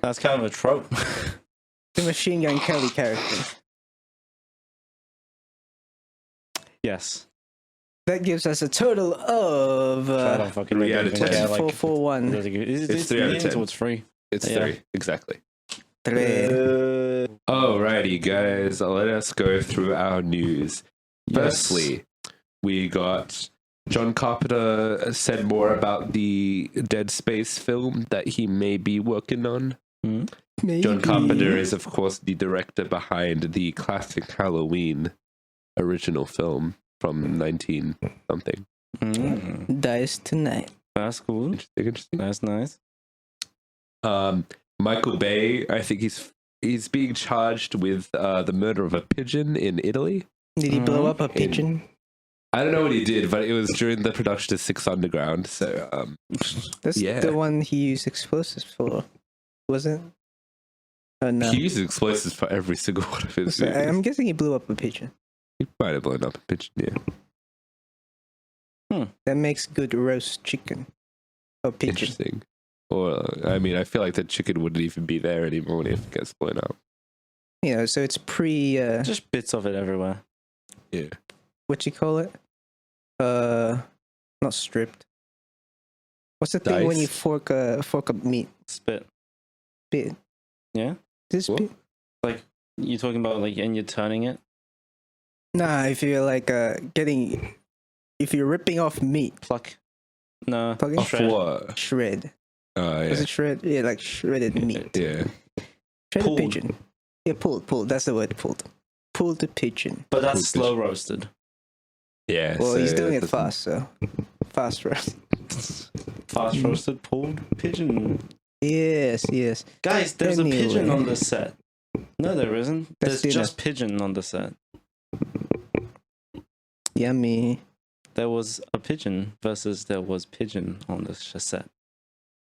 That's kind of a trope. The Machine Gun Kelly character. Yes. That gives us a total of I don't fucking 3 make out of anything. 10. Yeah, like, 441. it's 3 out of 10. towards 3. it's Yeah. 3 exactly. Three. Alrighty, guys, let us go through our news. Firstly, we got John Carpenter said more about the Dead Space film that he may be working on. Maybe. John Carpenter is, of course, the director behind the classic Halloween original film from 19 something. Dies tonight. That's cool. Interesting. That's nice. Michael Bay, I think he's being charged with the murder of a pigeon in Italy. Did he blow up a pigeon? I don't know what he did, but it was during the production of Six Underground. So, That's yeah. the one he used explosives for, wasn't it? Oh no. he uses explosives for every single one of his So, movies. I'm guessing he blew up a pigeon. He might have blown up a pigeon, yeah. That makes good roast chicken. Or pigeon. Interesting. Or, I mean, I feel like the chicken wouldn't even be there anymore when it gets blown up. You know, so it's Just bits of it everywhere. Yeah. what you call it? Not stripped. What's the thing when you Diced? fork up meat? Spit. Bit. Yeah? This What? bit? Like, you're talking about, like, and you're turning it? Nah, if you're like if you're ripping off meat, Pluck. No. Plucking? Shred. What? shred. Oh, Was yeah. it shred? Yeah, like shredded meat. Yeah. Shredded Pulled. pigeon. Yeah, pulled. That's the word, pulled. Pulled the pigeon. But that's Pulled slow roasted. Yeah. Well, so he's doing it doesn't- fast, so fast roast. Fast roasted pulled pigeon. Yes. Guys, there's a pigeon Anyway. on the set. No, there isn't. That's There's dinner. just pigeon on the set. Yummy. There was a pigeon versus there was pigeon on the set.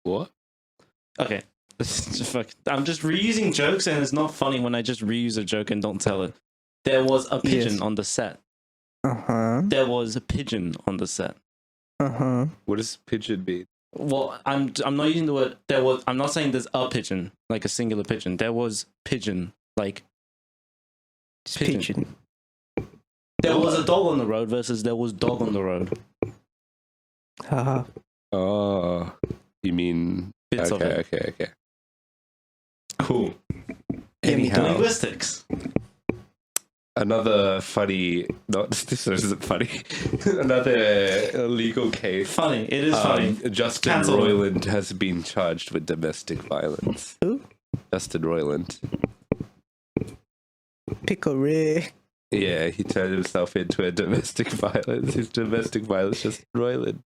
What? Okay. Fuck. I'm just reusing jokes and it's not funny when I just reuse a joke and don't tell it. There was a pigeon Yes. on the set. Uh-huh. There was a pigeon on the set. Uh-huh. What does pigeon mean? Well, I'm not using the word there was. I'm not saying there's a pigeon, like a singular pigeon. There was pigeon, like It's Pigeon. pigeon. There was a dog on the road versus there was dog on the road. Haha. Oh, you mean Bits of it. Okay. Cool. Yeah, me too. Anyhow, Linguistics. another funny. Not this isn't funny. Another legal case. Funny. It is funny. Justin Cancel him. Roiland has been charged with domestic violence. Who? Justin Roiland. Pickle Rick. Yeah, he turned himself into a domestic violence. His domestic violence Justin Roiland.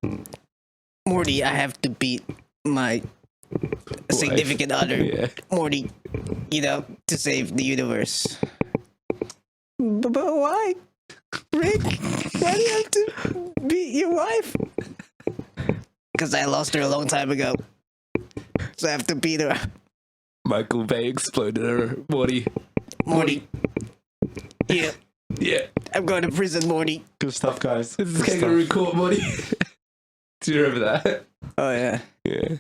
Morty, I have to beat my significant other. Yeah. Morty, to save the universe. But why? Rick, why do you have to beat your wife? Because I lost her a long time ago. So I have to beat her. Michael Bay exploded her. Morty. Yeah, Yeah. I'm going to prison, Morty. Good stuff, guys. This is Good kangaroo stuff. court, Morty. Do you remember that? Oh, yeah. Yeah.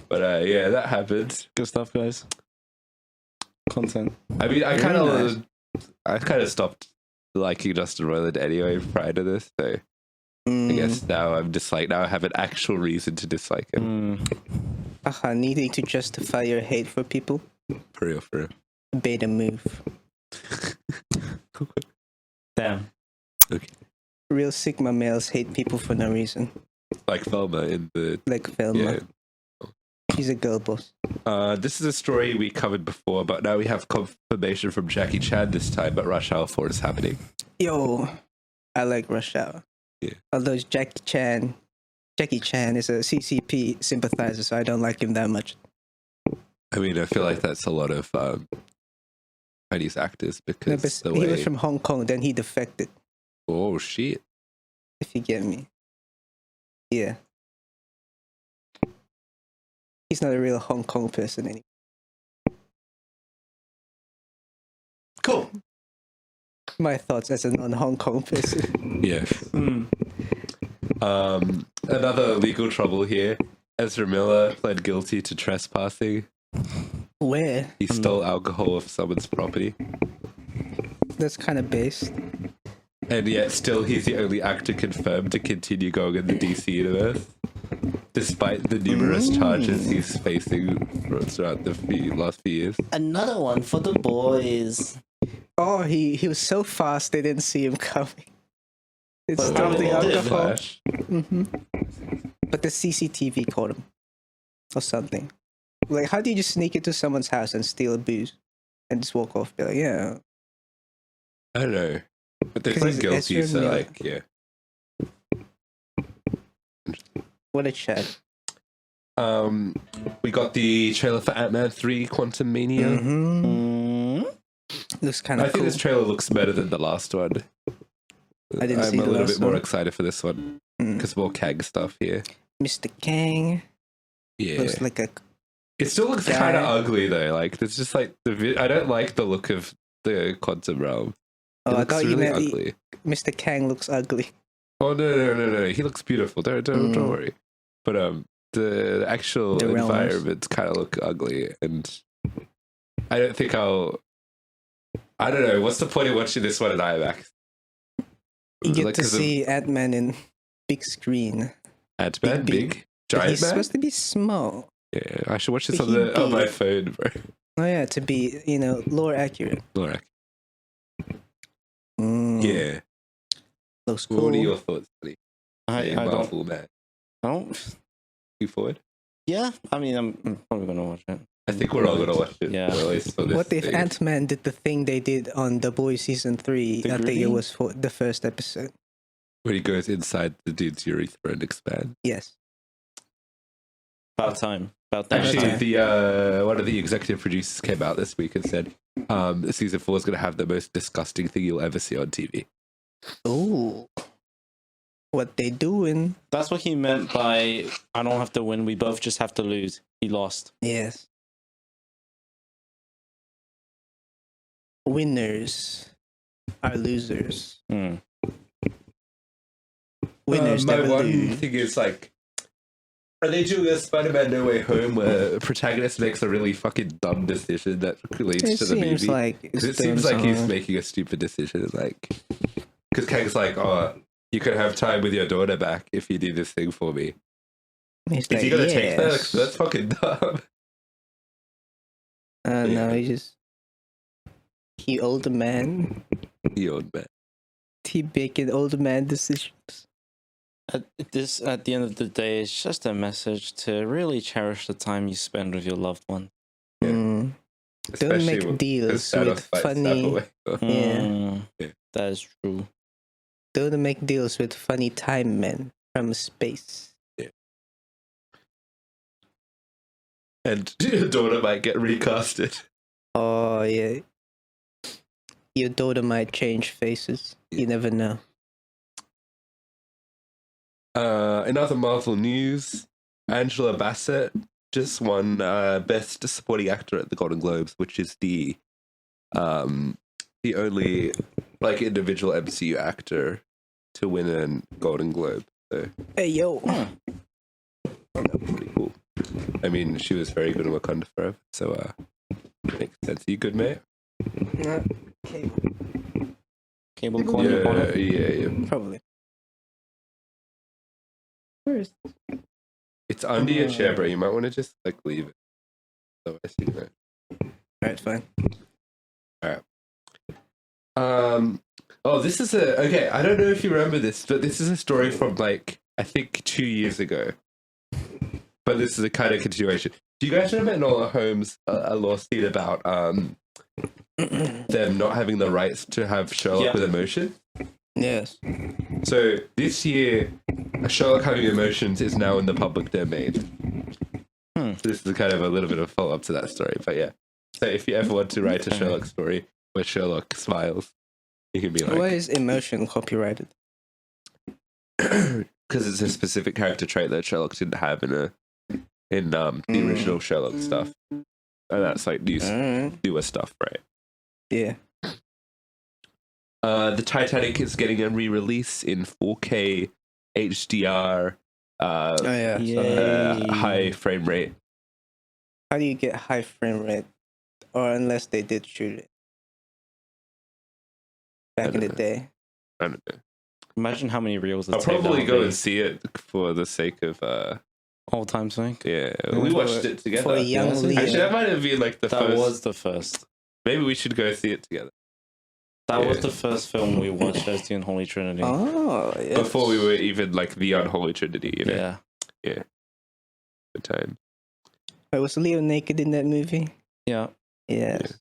But yeah, that happened. Good stuff, guys. Content. I mean, I Very kind of stopped liking Justin Roiland anyway prior to this, so I guess now I'm just like, now I have an actual reason to dislike him. Needing to justify your hate for people. For real. Beta move. Damn. Okay. Real Sigma males hate people for no reason. Like Velma in the... Like Velma. Yeah. She's a girl boss. This is a story we covered before, but now we have confirmation from Jackie Chan this time, but Rush Hour 4 is happening. Yo, I like Rush Hour. Yeah. Although Jackie Chan is a CCP sympathizer, so I don't like him that much. I mean, I feel like that's a lot of Chinese actors No, because but he was from Hong Kong, then he defected, Oh, shit. if you get me. Yeah. He's not a real Hong Kong person anymore. Cool. My thoughts as a non-Hong Kong person. Yeah. Another legal trouble here. Ezra Miller pled guilty to trespassing. Where? He stole alcohol off someone's property. That's kind of based. And yet still he's the only actor confirmed to continue going in the DC universe. Despite the numerous charges he's facing throughout the last few years. Another one for the boys. Oh, he was so fast they didn't see him coming. It's But still how the did they alcohol. Flash. But the CCTV caught him. Or something. Like, how do you just sneak into someone's house and steal a booze? And just walk off? Be like, yeah. I don't know. But they 'Cause pled he's guilty, Ezra so Miller. like, yeah. What a chat. We got the trailer for Ant-Man 3 Quantum Mania. Looks kind I of think cool. this trailer looks better than the last one. I didn't I'm see a the little last bit more one. excited for this one Mm. because more Kang stuff here. Mr. Kang Yeah, looks like a... it still looks guy. kind of ugly though. Like there's just like I don't like the look of the Quantum Realm. It Oh, I looks thought you really meant ugly. Mr. Kang looks ugly. Oh no! He looks beautiful. Don't worry. But the actual The realms. environments kind of look ugly, and I don't think I'll. I don't know. What's the point of watching this one in IMAX? You get Like, to 'cause of see Ant-Man in big screen. Ant-Man, big But giant he's man. supposed to be small. Yeah, I should watch this But on he my big. phone, bro. Oh yeah, to be, lore accurate. Alright. Mm, Yeah. Looks cool. What are your thoughts, buddy? I Marvel man. don't. You forward? Yeah, I mean, I'm probably gonna watch it. I think we're all gonna watch it. Yeah. Or at least for this What if thing. Ant-Man did the thing they did on The Boys Season 3? The I think it groovy? was for the first episode. When he goes inside the dude's urethra and expands. Yes. About time. About that Actually, time. the one of the executive producers came out this week and said season 4 is going to have the most disgusting thing you'll ever see on TV. Ooh. What they doing? That's what he meant by I don't have to win. We both just have to lose. He lost. Yes. Winners are losers. Hmm. Winners my never one lose. thing is like, Are they doing a Spider-Man No Way Home where a protagonist makes a really fucking dumb decision that leads It to the seems movie? like Because it seems like he's making a stupid decision. Like, because Kang's like, oh, you could have time with your daughter back if you do this thing for me. He's Is like, he gonna take that? yes. That's fucking dumb. No, he older man. The old man. He making older man decisions. At the end of the day, it's just a message to really cherish the time you spend with your loved one. Yeah. Don't Especially make when deals Thanos with fights funny. Snap away. Yeah. That is true. Don't make deals with funny time men from space. And your daughter might get recasted. Oh yeah. Your daughter might change faces. You never know. In other Marvel news, Angela Bassett just won Best Supporting Actor at the Golden Globes, which is the only like individual MCU actor to win a Golden Globe. So Hey yo. pretty cool. I mean, she was very good in Wakanda Forever, so makes sense. You good, mate? Okay. Cable calling you on it? Yeah. Probably. Where is It's under your chair, bro. You might want to just like leave it. So I see that. Alright, fine. Oh, this is okay. I don't know if you remember this, but this is a story from like I think 2 years ago. But this is a kind of continuation. Do you guys remember Enola Holmes a lawsuit about them not having the rights to have Sherlock with emotion? Yes. So this year, Sherlock having emotions is now in the public domain. So this is kind of a little bit of follow up to that story, but yeah. So if you ever want to write a Sherlock story where Sherlock smiles, you can be like, Why is emotion copyrighted? because it's a specific character trait that Sherlock didn't have in the original Sherlock stuff, and that's like newer stuff, right? Yeah. The Titanic is getting a re-release in 4K HDR, high frame rate. How do you get high frame rate? Or unless they did shoot it back in the day. I don't know. Imagine how many reels I'll probably go and see it for the sake of all time thing. yeah. We watched it together. For young Leo. Actually, that might have been like the That first. was the first. Maybe we should go see it together That was the first film we watched as the Unholy Trinity. Oh, yeah. before we were even like the unholy trinity. You know, Yeah. the time. Wait, was Leo naked in that movie? Yeah. Yes.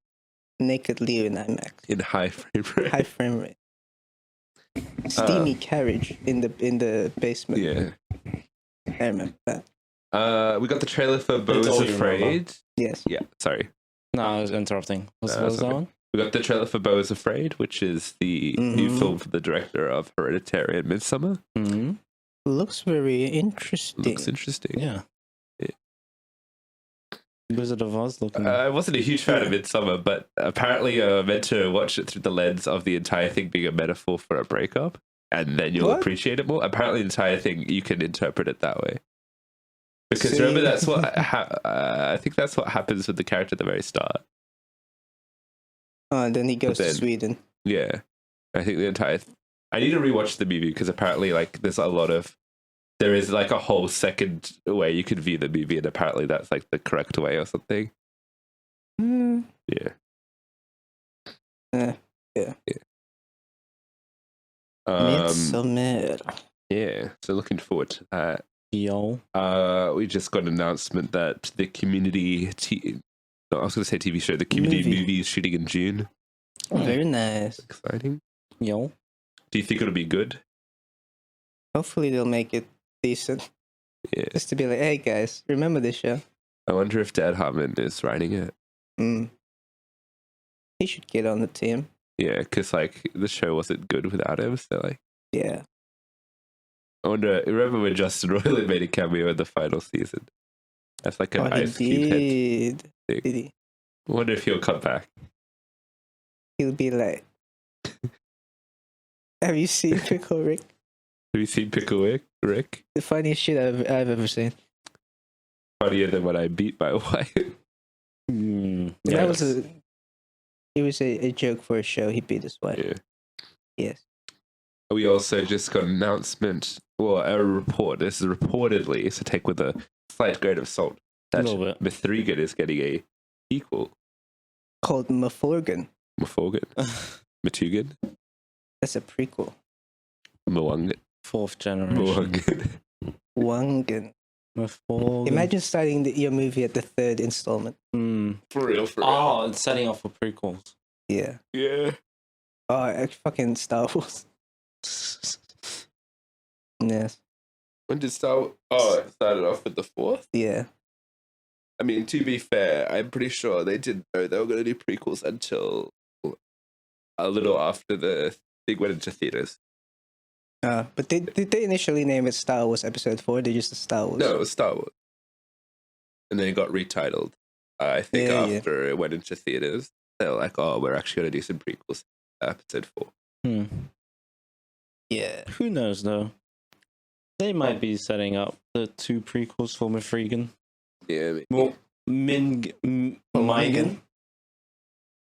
Yeah. Naked Leo in IMAX. In high frame rate. High frame rate. Steamy carriage in the basement. Yeah. I remember that. We got the trailer for Beau's all you Afraid. Yes. Yeah, sorry. No, I was interrupting. What was that okay. one? We got the trailer for Beau's Afraid, which is the new film from the director of Hereditary and Midsommar. Mm-hmm. Looks very interesting. Looks interesting. Yeah. Yeah. Wizard of Oz looking. I wasn't a huge fan of Midsommar, but apparently I'm meant to watch it through the lens of the entire thing being a metaphor for a breakup, and then you'll What? appreciate it more. Apparently the entire thing, you can interpret it that way. Because See? remember, that's what I think that's what happens with the character at the very start. Oh, and then he goes But to then- Sweden. Yeah, I think the entire. I need to rewatch the movie because apparently, like, there is like a whole second way you could view the movie, and apparently that's like the correct way or something. Mm. Yeah. Yeah. Yeah. Midsommar. Yeah. So looking forward to that. Yo. We just got an announcement that the Community. I was going to say TV show. The Community movie is shooting in June. Very nice. Exciting. Yo. Do you think it'll be good? Hopefully they'll make it decent. Yeah. Just to be like, hey guys, remember this show? I wonder if Dad Harmon is writing it. He should get on the team. Yeah, because like the show wasn't good without him. So like, Yeah. I wonder. Remember when Justin Roiland made a cameo in the final season? That's like an Ice Cube head did. thing. Did he? I wonder if he'll come back. He'll be like, have you seen Pickle Rick? Have you seen Pickle Rick? The funniest shit I've ever seen. funnier than when I beat my wife. Mm, That Yes. was it was a joke for a show. He beat his wife. Yeah. Yes. We also just got an announcement, or a report. This is reportedly, so take with a slight grain of salt, that Little bit. M3GAN is getting a equal. Called Maforgan. Matugan? That's a prequel. Moangan? 4th generation. Moangan. Wangan. Imagine starting your movie at the 3rd installment. For real, for real. Oh, it's setting up for prequels. Yeah. Yeah. Oh, fucking Star Wars. Yes. When did Star Wars? Oh, it started off with the 4th? Yeah. I mean, to be fair, I'm pretty sure they didn't know they were going to do prequels until a little after the thing went into theaters. But did they initially name it Star Wars Episode 4? They just Star Wars. No, it was Star Wars. And then it got retitled. I think Yeah, after it went into theaters, they were like, oh, we're actually going to do some prequels. Episode 4. Yeah. Who knows, though? They might be setting up the 2 prequels for M3GAN. Yeah, Well, Megan.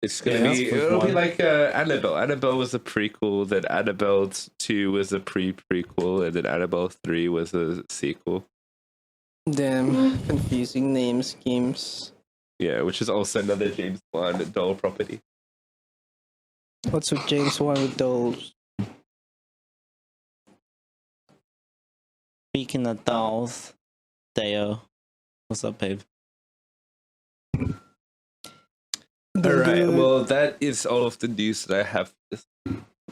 it's gonna Yeah, be. that's It'll be one. like Annabelle. Annabelle was a prequel. Then Annabelle 2 was a prequel, and then Annabelle 3 was a sequel. Damn. Confusing name schemes. Yeah, which is also another James Bond doll property. What's with James Wan with dolls? Speaking of dolls, Deo. What's up, babe? All right. Well, that is all of the news that I have.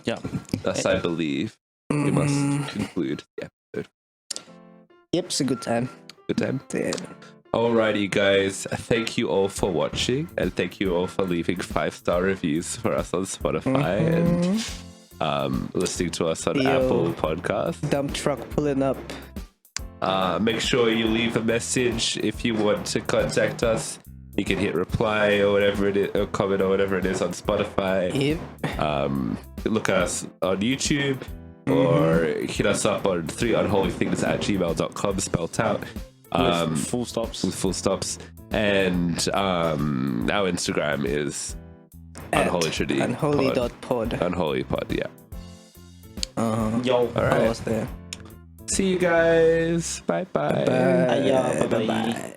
Yeah. Thus, I believe we must conclude the episode. Yep, it's a good time. Good time. Yeah. Alrighty, guys. Thank you all for watching, and thank you all for leaving 5-star reviews for us on Spotify and listening to us on Yo. Apple Podcasts. Dump truck pulling up. Make sure you leave a message if you want to contact us. You can hit reply or whatever it is, or comment or whatever it is on Spotify. Yep. Look at us on YouTube or hit us up on 3unholythings@gmail.com, spelled out. With full stops. With full stops. And our Instagram is Unholy Trinity. Unholy.pod. Unholy Pod, yeah. Yo. All right. I was there. See you guys. Bye-bye. Bye. Bye. Bye.